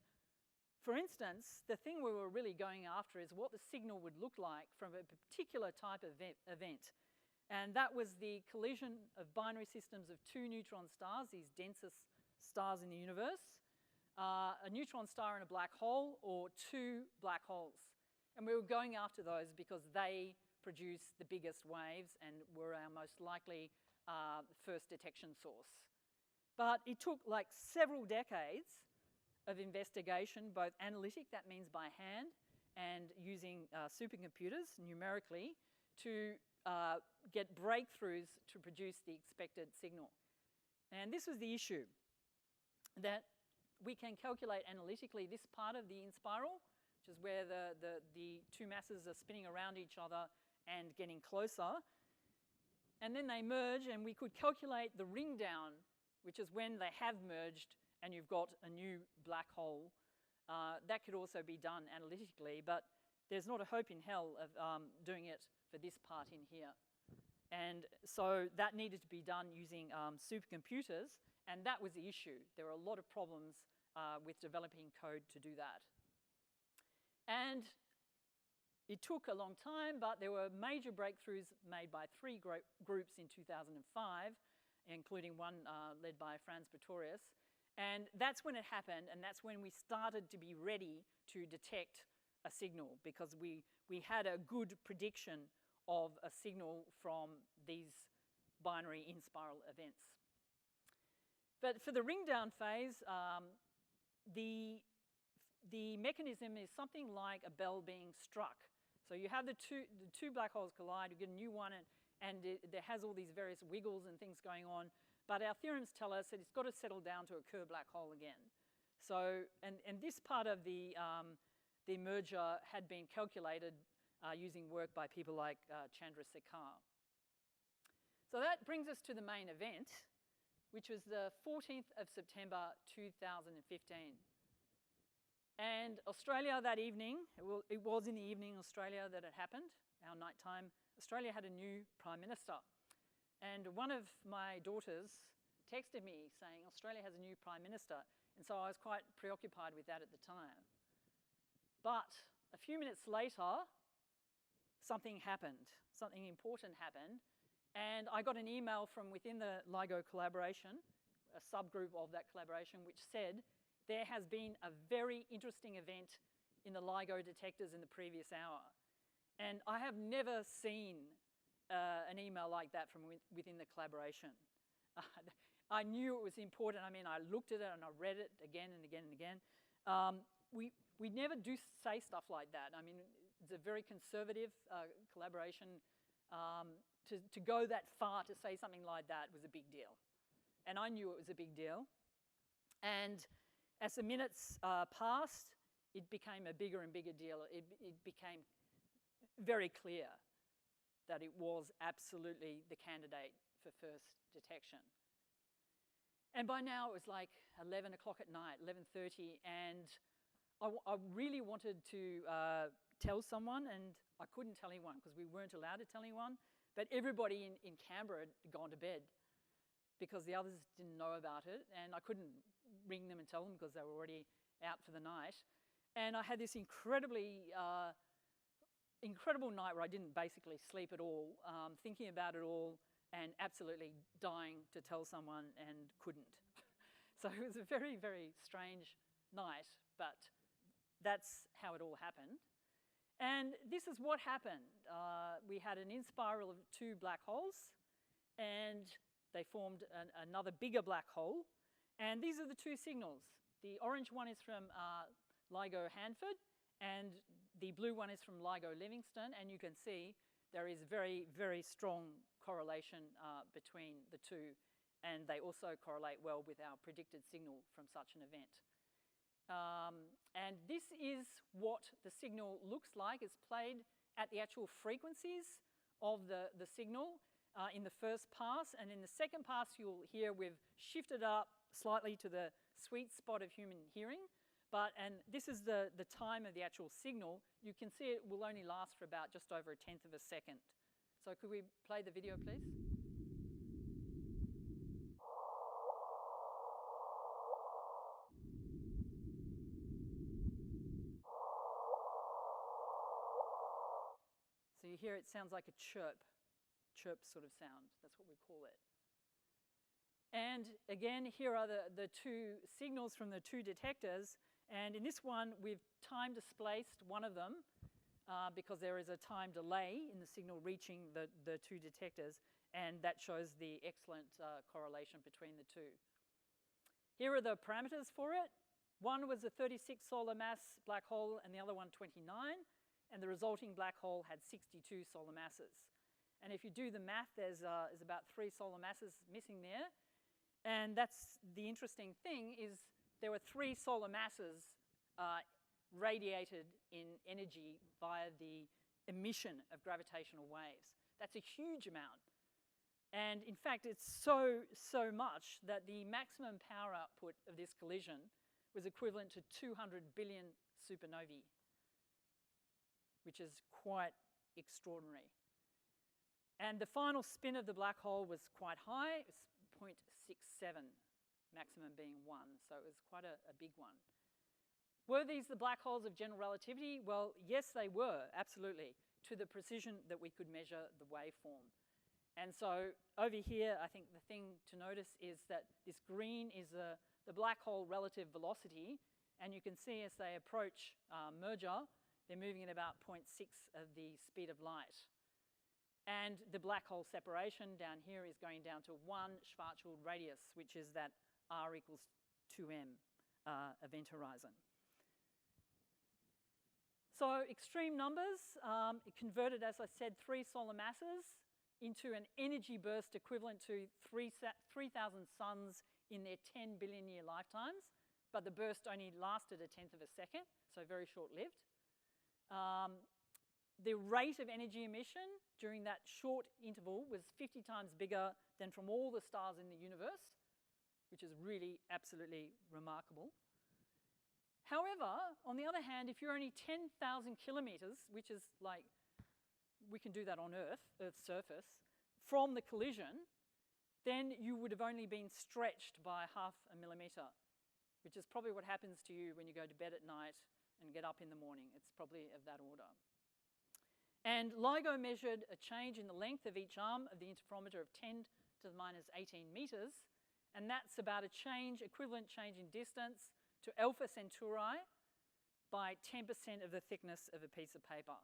for instance, the thing we were really going after is what the signal would look like from a particular type of event. And that was the collision of binary systems of 2 neutron stars, these densest stars in the universe, a neutron star and a black hole, or 2 black holes. And we were going after those because they produce the biggest waves and were our most likely first detection source. But it took like several decades of investigation, both analytic, that means by hand, and using supercomputers numerically to get breakthroughs to produce the expected signal. And this was the issue, that we can calculate analytically this part of the in-spiral, which is where the 2 masses are spinning around each other and getting closer. And then they merge, and we could calculate the ring down, which is when they have merged and you've got a new black hole. That could also be done analytically, but there's not a hope in hell of doing it for this part in here. And so that needed to be done using supercomputers, and that was the issue. There were a lot of problems with developing code to do that. And it took a long time, but there were major breakthroughs made by 3 groups in 2005, including one led by Franz Pretorius. And that's when it happened, and that's when we started to be ready to detect a signal, because we had a good prediction of a signal from these binary in-spiral events. But for the ring down phase, the mechanism is something like a bell being struck. So you have the two black holes collide, you get a new one, and there has all these various wiggles and things going on. But our theorems tell us that it's got to settle down to occur black hole again. So, and this part of the merger had been calculated using work by people like Chandrasekhar. So that brings us to the main event, which was the 14th of September 2015. And Australia that evening, it was in the evening in Australia that it happened, our nighttime. Australia had a new Prime Minister. And one of my daughters texted me saying, Australia has a new Prime Minister. And so I was quite preoccupied with that at the time. But a few minutes later, something happened, something important happened. And I got an email from within the LIGO collaboration, a subgroup of that collaboration, which said, there has been a very interesting event in the LIGO detectors in the previous hour. And I have never seen an email like that from within the collaboration. I knew it was important. I mean, I looked at it and I read it again and again and again. We never do say stuff like that. I mean, it's a very conservative collaboration. To go that far to say something like that was a big deal. And I knew it was a big deal. And as the minutes passed, it became a bigger and bigger deal. It became very clear that it was absolutely the candidate for first detection. And by now it was like 11 o'clock at night, 11:30, and I really wanted to tell someone, and I couldn't tell anyone because we weren't allowed to tell anyone, but everybody in Canberra had gone to bed because the others didn't know about it, and I couldn't ring them and tell them because they were already out for the night. And I had this incredible night where I didn't basically sleep at all, thinking about it all and absolutely dying to tell someone and couldn't. So it was a very, very strange night, but that's how it all happened. And this is what happened. We had an in-spiral of 2 black holes, and they formed another bigger black hole. And these are the 2 signals. The orange one is from LIGO Hanford, and the blue one is from LIGO Livingston, and you can see there is very, very strong correlation between the two, and they also correlate well with our predicted signal from such an event. And this is what the signal looks like. It's played at the actual frequencies of the signal in the first pass, and in the second pass you'll hear we've shifted up slightly to the sweet spot of human hearing, and this is the time of the actual signal. You can see it will only last for about just over 1/10 of a second. So could we play the video, please? So you hear it sounds like a chirp sort of sound. That's what we call it. And again, here are the two signals from the two detectors. And in this one, we've time displaced one of them because there is a time delay in the signal reaching the two detectors, and that shows the excellent correlation between the two. Here are the parameters for it. One was a 36 solar mass black hole and the other one 29, and the resulting black hole had 62 solar masses. And if you do the math, there's about 3 solar masses missing there. And that's the interesting thing, is there were 3 solar masses radiated in energy via the emission of gravitational waves. That's a huge amount. And in fact, it's so much that the maximum power output of this collision was equivalent to 200 billion supernovae, which is quite extraordinary. And the final spin of the black hole was quite high. It was 0.67, maximum being 1, so it was quite a big one. Were these the black holes of general relativity? Well, yes, they were, absolutely, to the precision that we could measure the waveform. And so over here, I think the thing to notice is that this green is the black hole relative velocity, and you can see as they approach merger, they're moving at about 0.6 of the speed of light. And the black hole separation down here is going down to 1 Schwarzschild radius, which is that r equals 2m event horizon. So extreme numbers, it converted, as I said, 3 solar masses into an energy burst equivalent to 3,000 suns in their 10 billion year lifetimes, but the burst only lasted 1/10 of a second, so very short-lived. The rate of energy emission during that short interval was 50 times bigger than from all the stars in the universe, which is really absolutely remarkable. However, on the other hand, if you're only 10,000 kilometers, which is like, we can do that on Earth's surface, from the collision, then you would have only been stretched by 0.5 millimeter, which is probably what happens to you when you go to bed at night and get up in the morning. It's probably of that order. And LIGO measured a change in the length of each arm of the interferometer of 10 to the minus 18 meters, and that's about a change, equivalent change in distance to Alpha Centauri by 10% of the thickness of a piece of paper.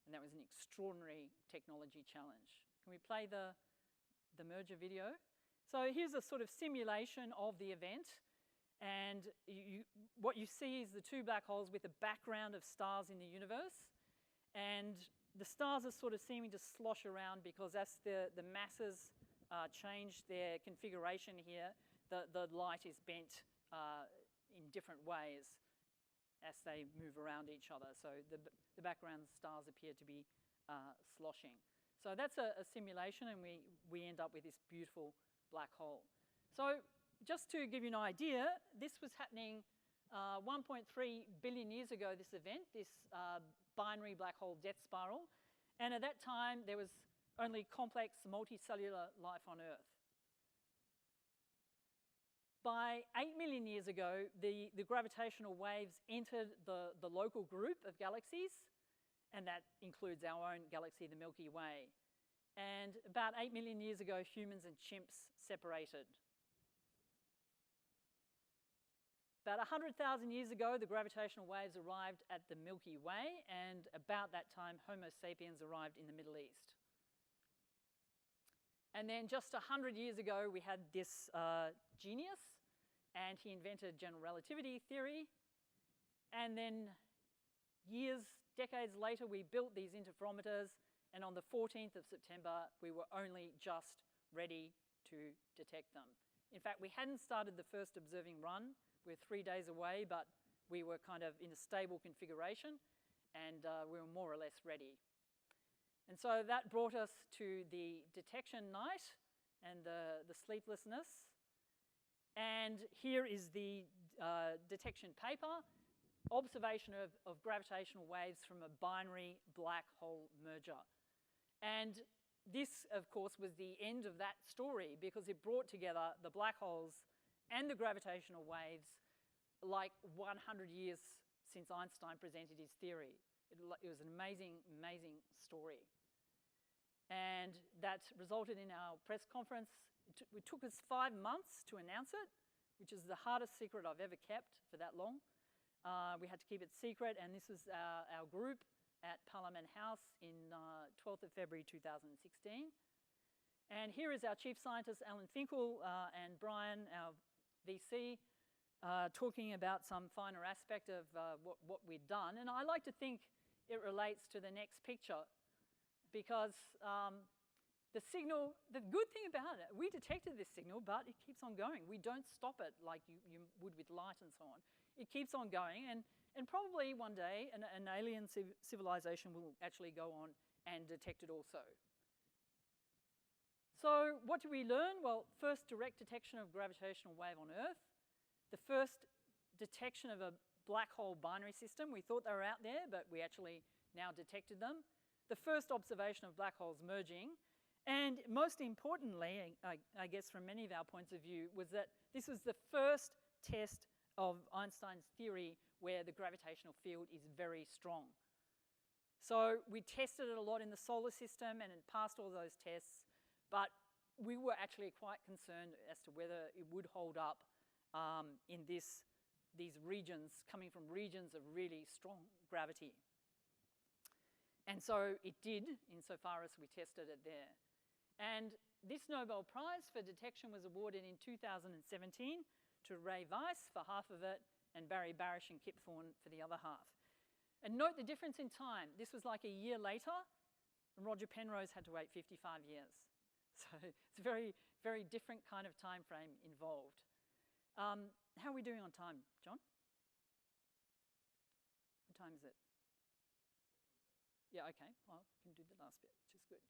And that was an extraordinary technology challenge. Can we play the merger video? So here's a sort of simulation of the event. And what you see is the 2 black holes with a background of stars in the universe. And the stars are sort of seeming to slosh around because as the masses change their configuration here, the light is bent in different ways as they move around each other. So the background stars appear to be sloshing. So that's a simulation, and we end up with this beautiful black hole. So just to give you an idea, this was happening 1.3 billion years ago, this event, this binary black hole death spiral. And at that time, there was only complex multicellular life on Earth. By 8 million years ago, the gravitational waves entered the local group of galaxies, and that includes our own galaxy, the Milky Way. And about 8 million years ago, humans and chimps separated. About 100,000 years ago, the gravitational waves arrived at the Milky Way, and about that time, Homo sapiens arrived in the Middle East. And then just 100 years ago, we had this genius, and he invented general relativity theory. And then decades later, we built these interferometers, and on the 14th of September, we were only just ready to detect them. In fact, we hadn't started the first observing run. We're 3 days away, but we were kind of in a stable configuration, and we were more or less ready. And so that brought us to the detection night and the sleeplessness. And here is the detection paper, observation of gravitational waves from a binary black hole merger. And this, of course, was the end of that story because it brought together the black holes and the gravitational waves like 100 years since Einstein presented his theory. It was an amazing, amazing story. And that resulted in our press conference. It took us 5 months to announce it, which is the hardest secret I've ever kept for that long. We had to keep it secret, and this was our group at Parliament House in 12th of February 2016. And here is our chief scientist, Alan Finkel, and Brian, our VC, talking about some finer aspect of what we'd done. And I like to think it relates to the next picture because the signal, the good thing about it, we detected this signal, but it keeps on going. We don't stop it like you would with light and so on. It keeps on going, and probably one day an alien civilization will actually go on and detect it also. So what did we learn? Well, first direct detection of gravitational wave on Earth. The first detection of a black hole binary system. We thought they were out there, but we actually now detected them. The first observation of black holes merging. And most importantly, I guess from many of our points of view, was that this was the first test of Einstein's theory where the gravitational field is very strong. So we tested it a lot in the solar system and it passed all those tests, but we were actually quite concerned as to whether it would hold up in these regions, coming from regions of really strong gravity. And so it did, insofar as we tested it there. And this Nobel Prize for detection was awarded in 2017 to Ray Weiss for half of it and Barry Barish and Kip Thorne for the other half. And note the difference in time. This was like a year later, and Roger Penrose had to wait 55 years. So it's a very, very different kind of time frame involved. How are we doing on time, John? What time is it? Yeah, okay, well, I can do the last bit, which is good.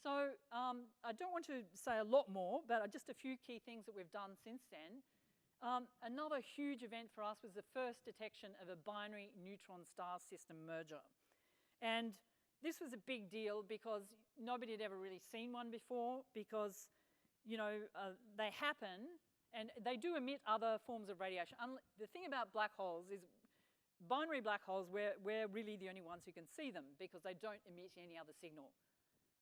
So I don't want to say a lot more, but just a few key things that we've done since then. Another huge event for us was the first detection of a binary neutron star system merger. And this was a big deal because nobody had ever really seen one before because, you know, they happen and they do emit other forms of radiation. The thing about black holes is binary black holes, we're really the only ones who can see them because they don't emit any other signal.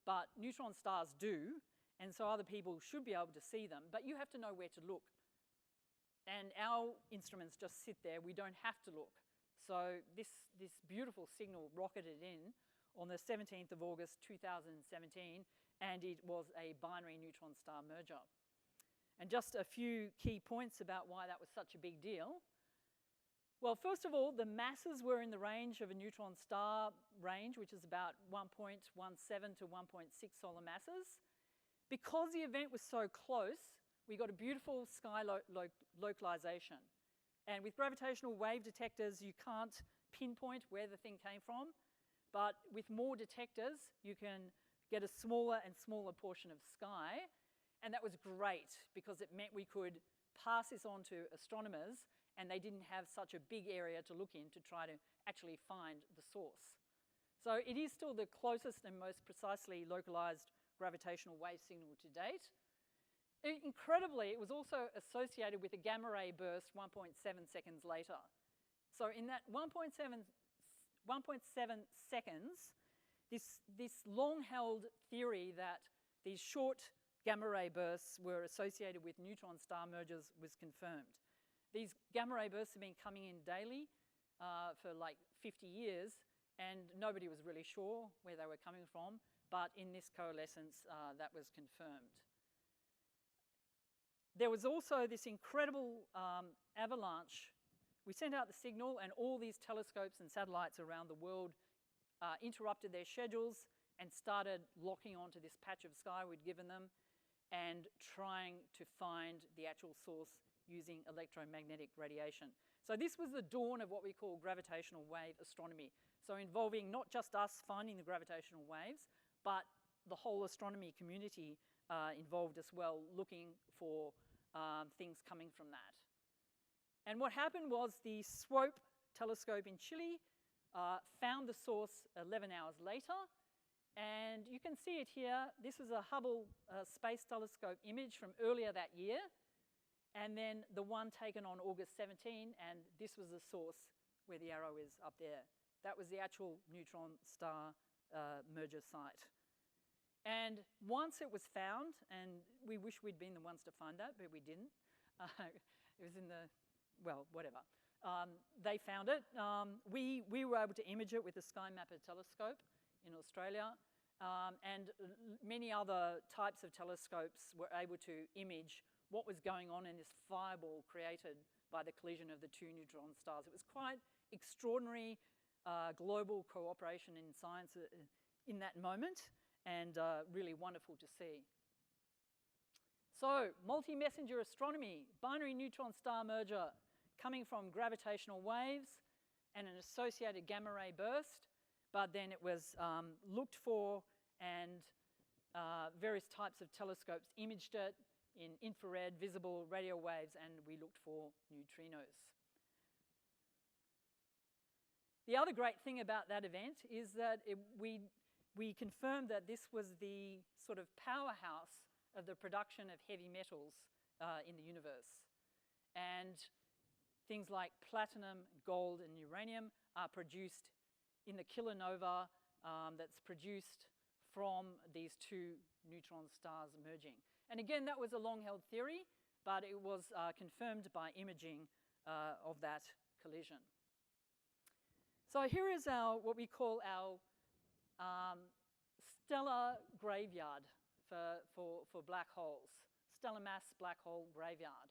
But neutron stars do, and so other people should be able to see them, but you have to know where to look. And our instruments just sit there, we don't have to look. So this beautiful signal rocketed in on the 17th of August 2017, and it was a binary neutron star merger. And just a few key points about why that was such a big deal. Well, first of all, the masses were in the range of a neutron star range, which is about 1.17 to 1.6 solar masses. Because the event was so close, we got a beautiful sky localization. And with gravitational wave detectors, you can't pinpoint where the thing came from. But with more detectors, you can get a smaller and smaller portion of sky. And that was great because it meant we could pass this on to astronomers and they didn't have such a big area to look in to try to actually find the source. So it is still the closest and most precisely localized gravitational wave signal to date. Incredibly, it was also associated with a gamma ray burst 1.7 seconds later. So in that 1.7 seconds, this long-held theory that these short gamma ray bursts were associated with neutron star mergers was confirmed. These gamma ray bursts have been coming in daily for like 50 years, and nobody was really sure where they were coming from, but in this coalescence, that was confirmed. there was also this incredible avalanche. We sent out the signal, and all these telescopes and satellites around the world interrupted their schedules and started locking onto this patch of sky we'd given them and trying to find the actual source using electromagnetic radiation. So this was the dawn of what we call gravitational wave astronomy. So involving not just us finding the gravitational waves, but the whole astronomy community involved as well, looking for things coming from that. And what happened was the SWOPE telescope in Chile found the source 11 hours later, and you can see it here. This is a Hubble Space Telescope image from earlier that year, and then the one taken on August 17, and this was the source where the arrow is up there. That was the actual neutron star merger site. And once it was found, and we wish we'd been the ones to find that, but we didn't. It was in the, well, whatever. They found it. We were able to image it with the SkyMapper telescope in Australia, and many other types of telescopes were able to image what was going on in this fireball created by the collision of the two neutron stars. It was quite extraordinary global cooperation in science in that moment, and really wonderful to see. So, multi-messenger astronomy, binary neutron star merger coming from gravitational waves and an associated gamma ray burst, but then it was looked for, and various types of telescopes imaged it in infrared, visible, radio waves, and we looked for neutrinos. The other great thing about that event is that we confirmed that this was the sort of powerhouse of the production of heavy metals in the universe. And things like platinum, gold, and uranium are produced in the kilonova that's produced from these two neutron stars merging. And again, that was a long-held theory, but it was confirmed by imaging of that collision. So here is what we call our stellar graveyard for black holes, stellar mass black hole graveyard.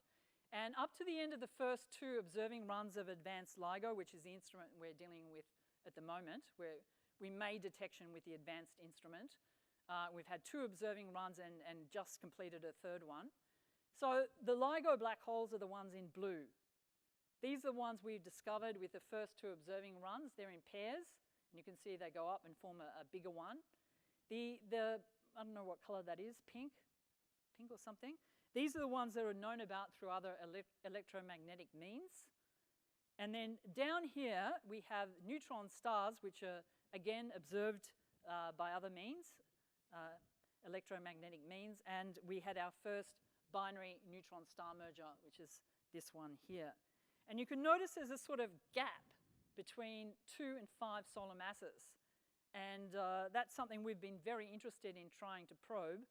And up to the end of the first two observing runs of advanced LIGO, which is the instrument we're dealing with at the moment, where we made detection with the advanced instrument. We've had two observing runs and just completed a third one. So the LIGO black holes are the ones in blue. These are the ones we've discovered with the first two observing runs. They're in pairs, and you can see they go up and form a bigger one. I don't know what color that is, pink or something. These are the ones that are known about through other electromagnetic means. And then down here, we have neutron stars, which are, again, observed by other means, electromagnetic means, and we had our first binary neutron star merger, which is this one here. And you can notice there's a sort of gap between 2 and 5 solar masses. And that's something we've been very interested in trying to probe.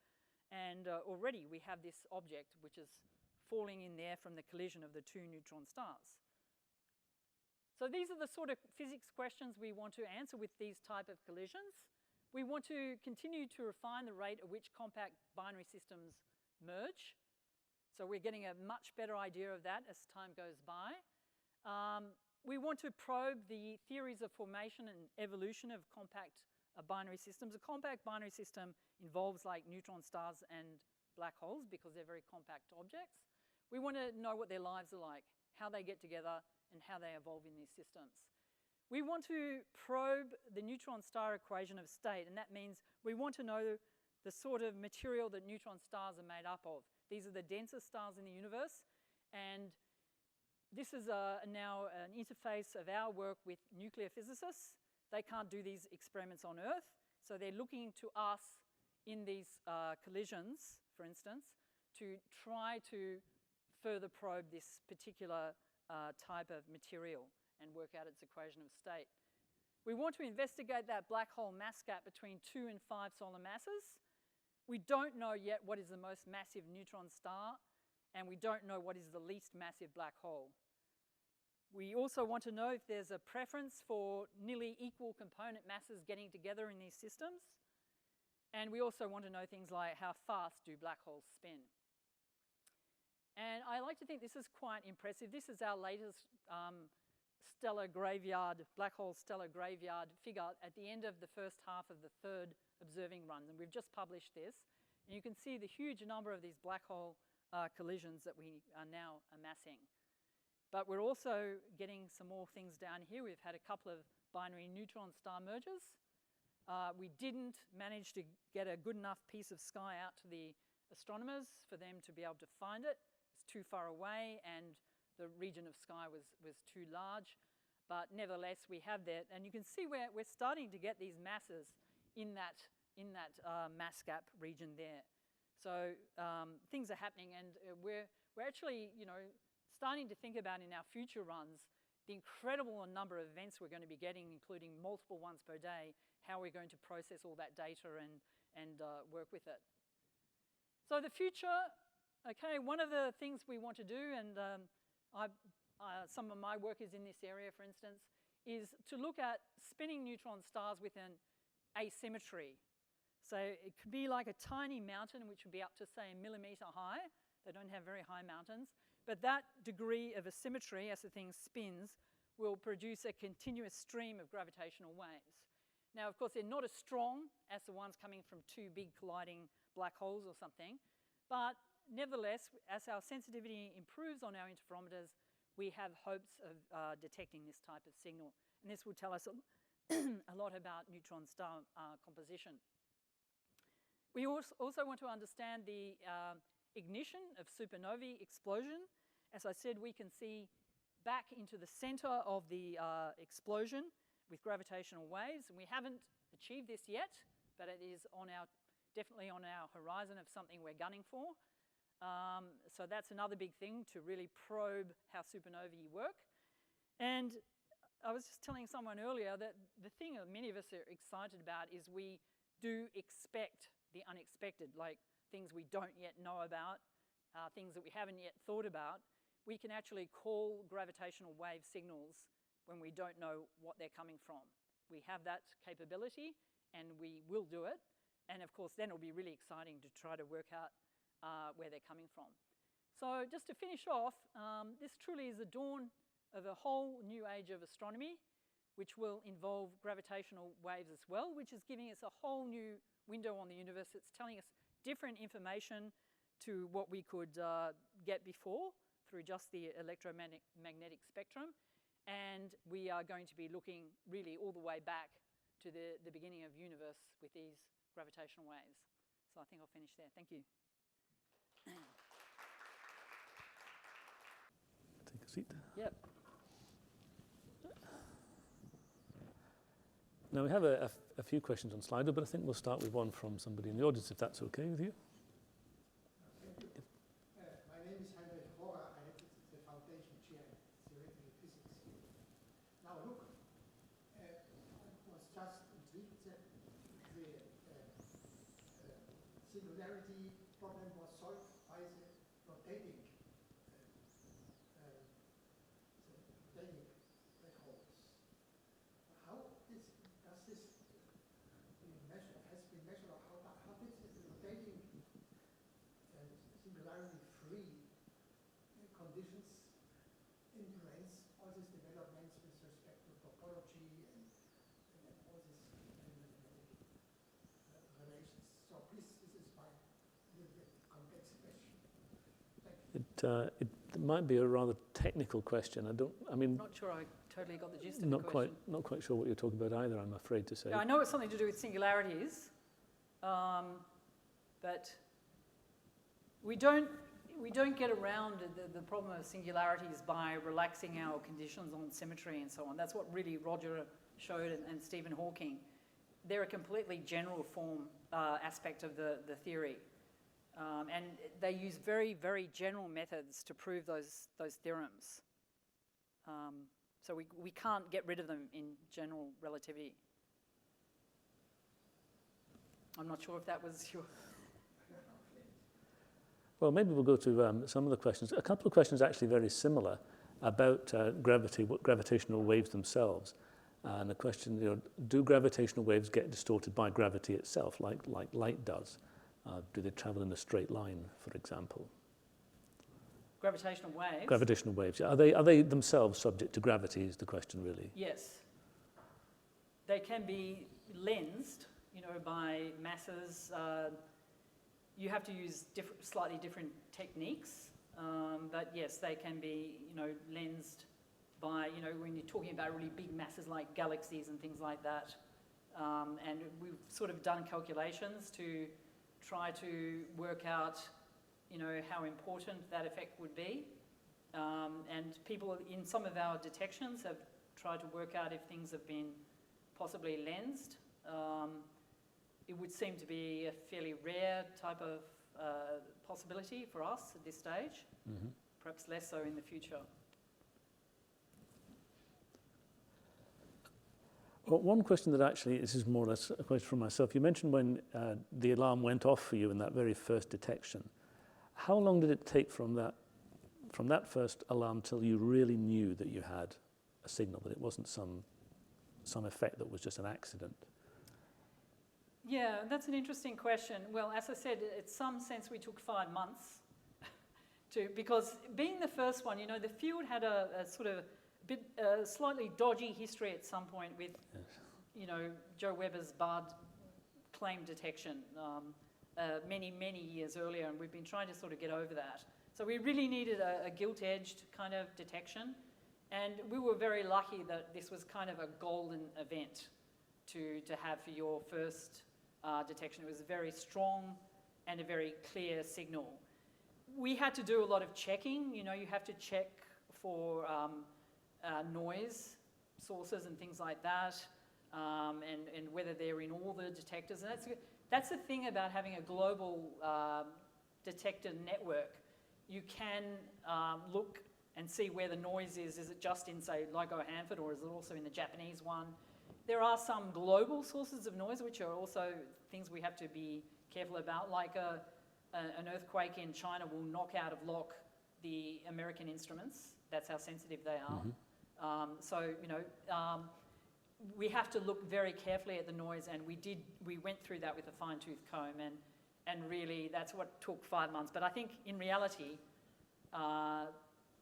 And already we have this object which is falling in there from the collision of the two neutron stars. So these are the sort of physics questions we want to answer with these type of collisions. We want to continue to refine the rate at which compact binary systems merge. So we're getting a much better idea of that as time goes by. We want to probe the theories of formation and evolution of compact binary systems. A compact binary system involves like neutron stars and black holes because they're very compact objects. We want to know what their lives are like, how they get together, and how they evolve in these systems. We want to probe the neutron star equation of state, and that means we want to know the sort of material that neutron stars are made up of. These are the densest stars in the universe, and this is now an interface of our work with nuclear physicists. They can't do these experiments on Earth, so they're looking to us in these collisions, for instance, to try to further probe this particular type of material and work out its equation of state. We want to investigate that black hole mass gap between 2 and 5 solar masses. We don't know yet what is the most massive neutron star, and we don't know what is the least massive black hole. We also want to know if there's a preference for nearly equal component masses getting together in these systems. And we also want to know things like how fast do black holes spin. And I like to think this is quite impressive. This is our latest stellar graveyard, black hole stellar graveyard figure at the end of the first half of the third observing run. And we've just published this. And you can see the huge number of these black hole collisions that we are now amassing. But we're also getting some more things down here. We've had a couple of binary neutron star mergers. We didn't manage to get a good enough piece of sky out to the astronomers for them to be able to find it. It's too far away and the region of sky was too large. But nevertheless, we have that. And you can see we're starting to get these masses in that mass gap region there. So things are happening, and we're actually, starting to think about in our future runs the incredible number of events we're going to be getting, including multiple ones per day, how we're going to process all that data and work with it. So the future, okay, one of the things we want to do, and some of my work is in this area, for instance, is to look at spinning neutron stars with an asymmetry. So it could be like a tiny mountain, which would be up to, say, 1 millimeter high. They don't have very high mountains. But that degree of asymmetry, as the thing spins, will produce a continuous stream of gravitational waves. Now, of course, they're not as strong as the ones coming from two big colliding black holes or something. But nevertheless, as our sensitivity improves on our interferometers, we have hopes of detecting this type of signal. And this will tell us a lot about neutron star composition. We also want to understand the ignition of supernovae explosion. As I said, we can see back into the center of the explosion with gravitational waves. And we haven't achieved this yet, but it is definitely on our horizon of something we're gunning for. So that's another big thing, to really probe how supernovae work. And I was just telling someone earlier that the thing that many of us are excited about is we do expect the unexpected, like things we don't yet know about, things that we haven't yet thought about. We can actually call gravitational wave signals when we don't know what they're coming from. We have that capability, and we will do it. And of course, then it'll be really exciting to try to work out where they're coming from. So just to finish off, this truly is the dawn of a whole new age of astronomy, which will involve gravitational waves as well, which is giving us a whole new window on the universe. It's telling us different information to what we could get before through just the electromagnetic spectrum. And we are going to be looking really all the way back to the beginning of the universe with these gravitational waves. So I think I'll finish there. Thank you. Take a seat. Yep. Now we have a few questions on Slido, but I think we'll start with one from somebody in the audience, if that's okay with you. Thank you. My name is Heinrich Rohrer. I am the foundation chair in theoretical physics. Now look, I was just intrigued that the singularity problem was solved by the rotating black holes. How does this measured? Has been measured? How did the rotating singularity-free conditions influence all these developments with respect to topology and all these relations? So please, this is my little bit complex question. Thank you. It might be a rather technical question. I'm not sure I totally got the gist of the question. Not quite sure what you're talking about either, I'm afraid to say. Yeah, I know it's something to do with singularities, but we don't get around the problem of singularities by relaxing our conditions on symmetry and so on. That's what really Roger showed and Stephen Hawking. They're a completely general form aspect of the theory. And they use very, very general methods to prove those theorems. So we can't get rid of them in general relativity. I'm not sure if that was your... Well, maybe we'll go to some of the questions. A couple of questions actually very similar about gravitational waves themselves. And the question, do gravitational waves get distorted by gravity itself, like light does? Do they travel in a straight line, for example? Gravitational waves. Gravitational waves. Are they themselves subject to gravity is the question really? Yes. They can be lensed, by masses. You have to use slightly different techniques, but yes, they can be, lensed by, when you're talking about really big masses like galaxies and things like that. And we've sort of done calculations to try to work out, how important that effect would be. And people in some of our detections have tried to work out if things have been possibly lensed. It would seem to be a fairly rare type of possibility for us at this stage, perhaps less so in the future. Well, one question that actually, this is more or less a question from myself. You mentioned when the alarm went off for you in that very first detection. How long did it take from that first alarm till you really knew that you had a signal, that it wasn't some effect that was just an accident? Yeah, that's an interesting question. Well, as I said, in some sense we took 5 months because being the first one, the field had a sort of bit slightly dodgy history at some point with, Joe Webber's barred claim detection many, many years earlier, and we've been trying to sort of get over that. So we really needed a gilt-edged kind of detection, and we were very lucky that this was kind of a golden event to have for your first detection. It was very strong and a very clear signal. We had to do a lot of checking. You have to check for noise sources and things like that, and whether they're in all the detectors. And that's the thing about having a global detector network. You can look and see where the noise is. Is it just in, say, LIGO Hanford, or is it also in the Japanese one? There are some global sources of noise, which are also things we have to be careful about, like an earthquake in China will knock out of lock the American instruments. That's how sensitive they are. We have to look very carefully at the noise, and we went through that with a fine-tooth comb, and really that's what took 5 months. But I think in reality,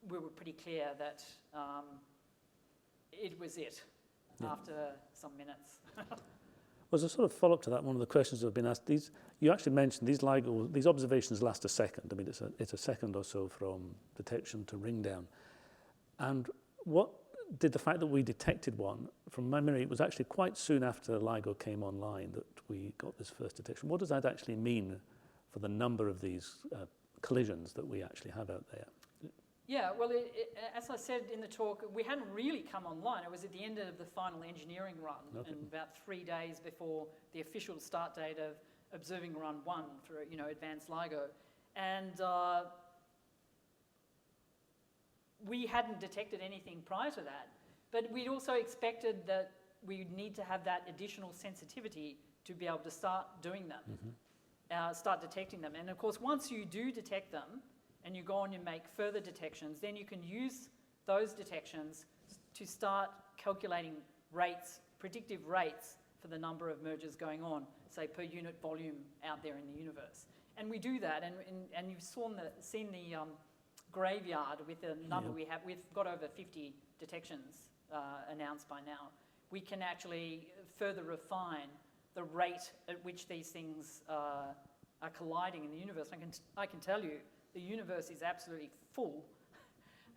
we were pretty clear that it was it after some minutes. Well, as a sort of follow-up to that, one of the questions that have been asked, you actually mentioned these LIGO, these observations last a second. I mean, it's a second or so from detection to ring down. And what did the fact that we detected one, from my memory, it was actually quite soon after LIGO came online that we got this first detection. What does that actually mean for the number of these collisions that we actually have out there? Yeah, well, as I said in the talk, we hadn't really come online. It was at the end of the final engineering run, and about 3 days before the official start date of observing run 1 for advanced LIGO. And we hadn't detected anything prior to that, but we'd also expected that we'd need to have that additional sensitivity to be able to start doing them, start detecting them. And of course, once you do detect them, and you go on and make further detections, then you can use those detections to start calculating rates, predictive rates for the number of mergers going on, say per unit volume out there in the universe. And we do that, and you've seen the graveyard with the number we have. We've got over 50 detections announced by now. We can actually further refine the rate at which these things are colliding in the universe. I can tell you, the universe is absolutely full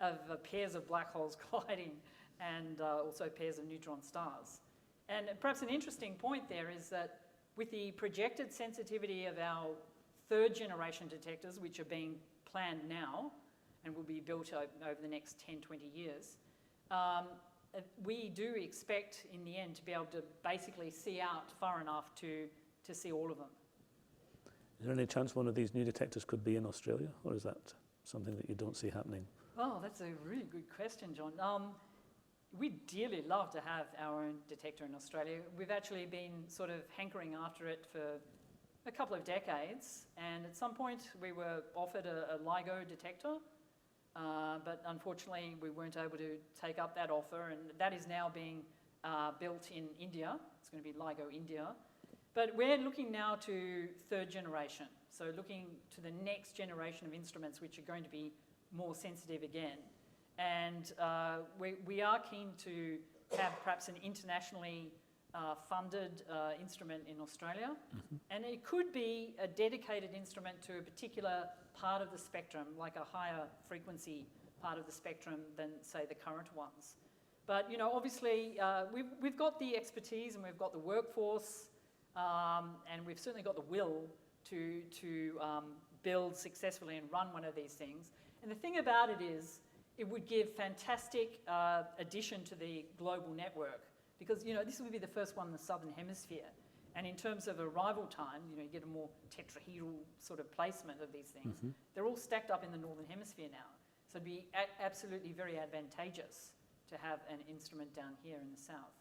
of pairs of black holes colliding, and also pairs of neutron stars. And perhaps an interesting point there is that with the projected sensitivity of our 3rd generation detectors, which are being planned now and will be built over the next 10, 20 years, we do expect in the end to be able to basically see out far enough to see all of them. Is there any chance one of these new detectors could be in Australia, or is that something that you don't see happening? Oh, that's a really good question, John. We'd dearly love to have our own detector in Australia. We've actually been sort of hankering after it for a couple of decades, and at some point we were offered a LIGO detector, but unfortunately we weren't able to take up that offer, and that is now being built in India. It's going to be LIGO India. But we're looking now to 3rd generation, so looking to the next generation of instruments which are going to be more sensitive again. And we are keen to have perhaps an internationally funded instrument in Australia. Mm-hmm. And it could be a dedicated instrument to a particular part of the spectrum, like a higher frequency part of the spectrum than, say, the current ones. But, you know, obviously, we've got the expertise and we've got the workforce, and we've certainly got the will to build successfully and run one of these things. And the thing about it is, it would give fantastic addition to the global network, because, you know, this would be the first one in the Southern Hemisphere. And in terms of arrival time, you know, you get a more tetrahedral sort of placement of these things. Mm-hmm. They're all stacked up in the Northern Hemisphere now. So it'd be absolutely very advantageous to have an instrument down here in the south.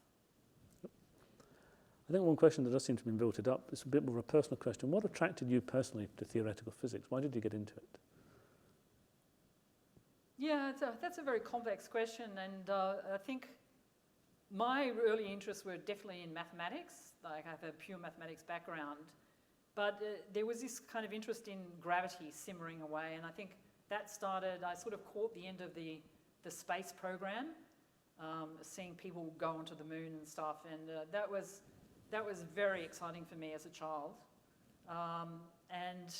I think one question that does seem to have been voted up is a bit more of a personal question. What attracted you personally to theoretical physics? Why did you get into it? Yeah, that's a very complex question, and I think my early interests were definitely in mathematics. Like, I have a pure mathematics background, but there was this kind of interest in gravity simmering away, and I think that started, I sort of caught the end of the space program, seeing people go onto the moon and stuff, and that was very exciting for me as a child. And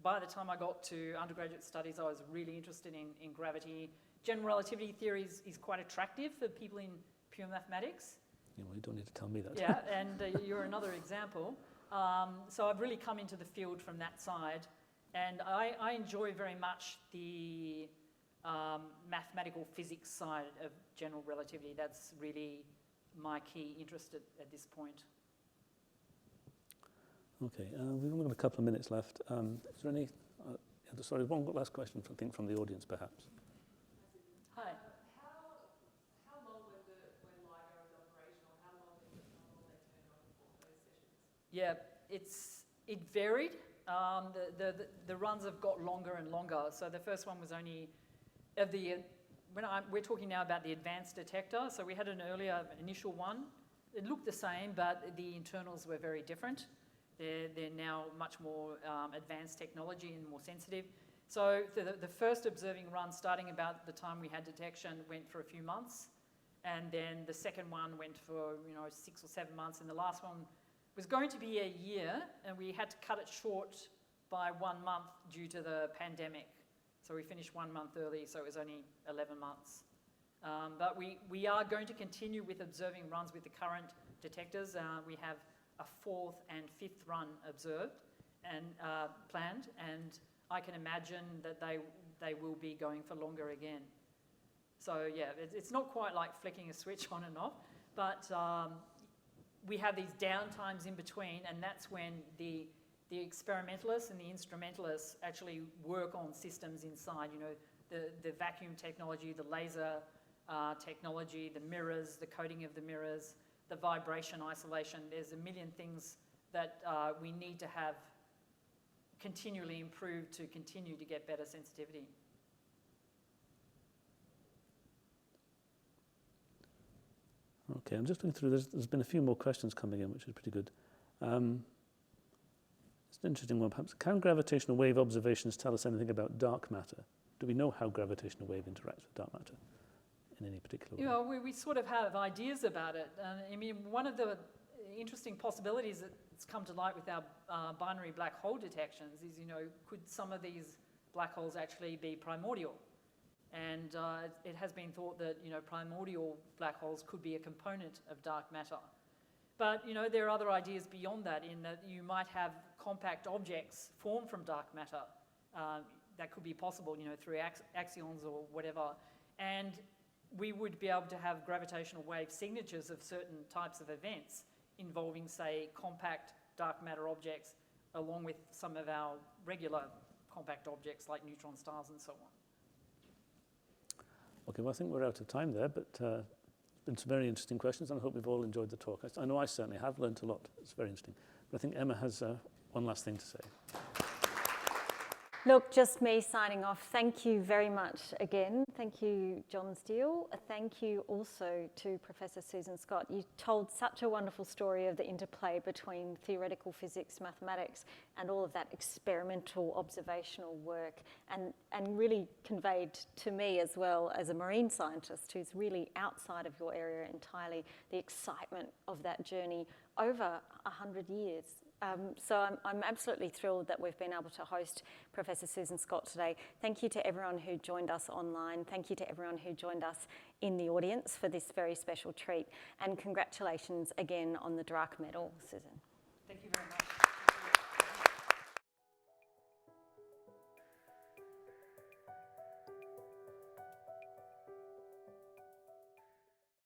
by the time I got to undergraduate studies, I was really interested in gravity. General relativity theory is quite attractive for people in pure mathematics. Yeah, well, you don't need to tell me that. Yeah, and you're another example. So I've really come into the field from that side, and I enjoy very much the mathematical physics side of general relativity. That's really my key interest at this point. Okay, we've only got a couple of minutes left. Is there any, sorry, one last question, I think, from the audience, perhaps. Hi. How long when LIGO is operational, how long they turn on for those sessions? Yeah, it varied. The runs have got longer and longer. So the first one was only we're talking now about the advanced detector. So we had an earlier initial one. It looked the same, but the internals were very different. They're now much more advanced technology and more sensitive. So the first observing run, starting about the time we had detection, went for a few months, and then the second one went for 6 or 7 months, and the last one was going to be a year, and we had to cut it short by 1 month due to the pandemic. So we finished 1 month early, so it was only 11 months. But we are going to continue with observing runs with the current detectors. We have a 4th and 5th run observed and planned, and I can imagine that they will be going for longer again. So yeah, it's not quite like flicking a switch on and off, but we have these downtimes in between, and that's when the experimentalists and the instrumentalists actually work on systems inside, the vacuum technology, the laser technology, the mirrors, the coding of the mirrors, the vibration isolation. There's a million things that we need to have continually improved to continue to get better sensitivity. Okay, I'm just looking through, there's been a few more questions coming in, which is pretty good. It's an interesting one, perhaps. Can gravitational wave observations tell us anything about dark matter? Do we know how gravitational wave interacts with dark matter in any particular way? We sort of have ideas about it. I mean, one of the interesting possibilities that's come to light with our binary black hole detections is, could some of these black holes actually be primordial? And it has been thought that, primordial black holes could be a component of dark matter. But, there are other ideas beyond that, in that you might have compact objects formed from dark matter. That could be possible, through axions or whatever. And we would be able to have gravitational wave signatures of certain types of events involving, say, compact dark matter objects, along with some of our regular compact objects like neutron stars and so on. Okay, well, I think we're out of time there, but it's been some very interesting questions, and I hope we've all enjoyed the talk. I know I certainly have learned a lot. It's very interesting. But I think Emma has one last thing to say. Look, just me signing off. Thank you very much again. Thank you, John Steele. Thank you also to Professor Susan Scott. You told such a wonderful story of the interplay between theoretical physics, mathematics, and all of that experimental observational work, and really conveyed to me as well as a marine scientist who's really outside of your area entirely, the excitement of that journey over 100 years. So I'm absolutely thrilled that we've been able to host Professor Susan Scott today. Thank you to everyone who joined us online. Thank you to everyone who joined us in the audience for this very special treat. And congratulations again on the Dirac medal, Susan. Thank you very much.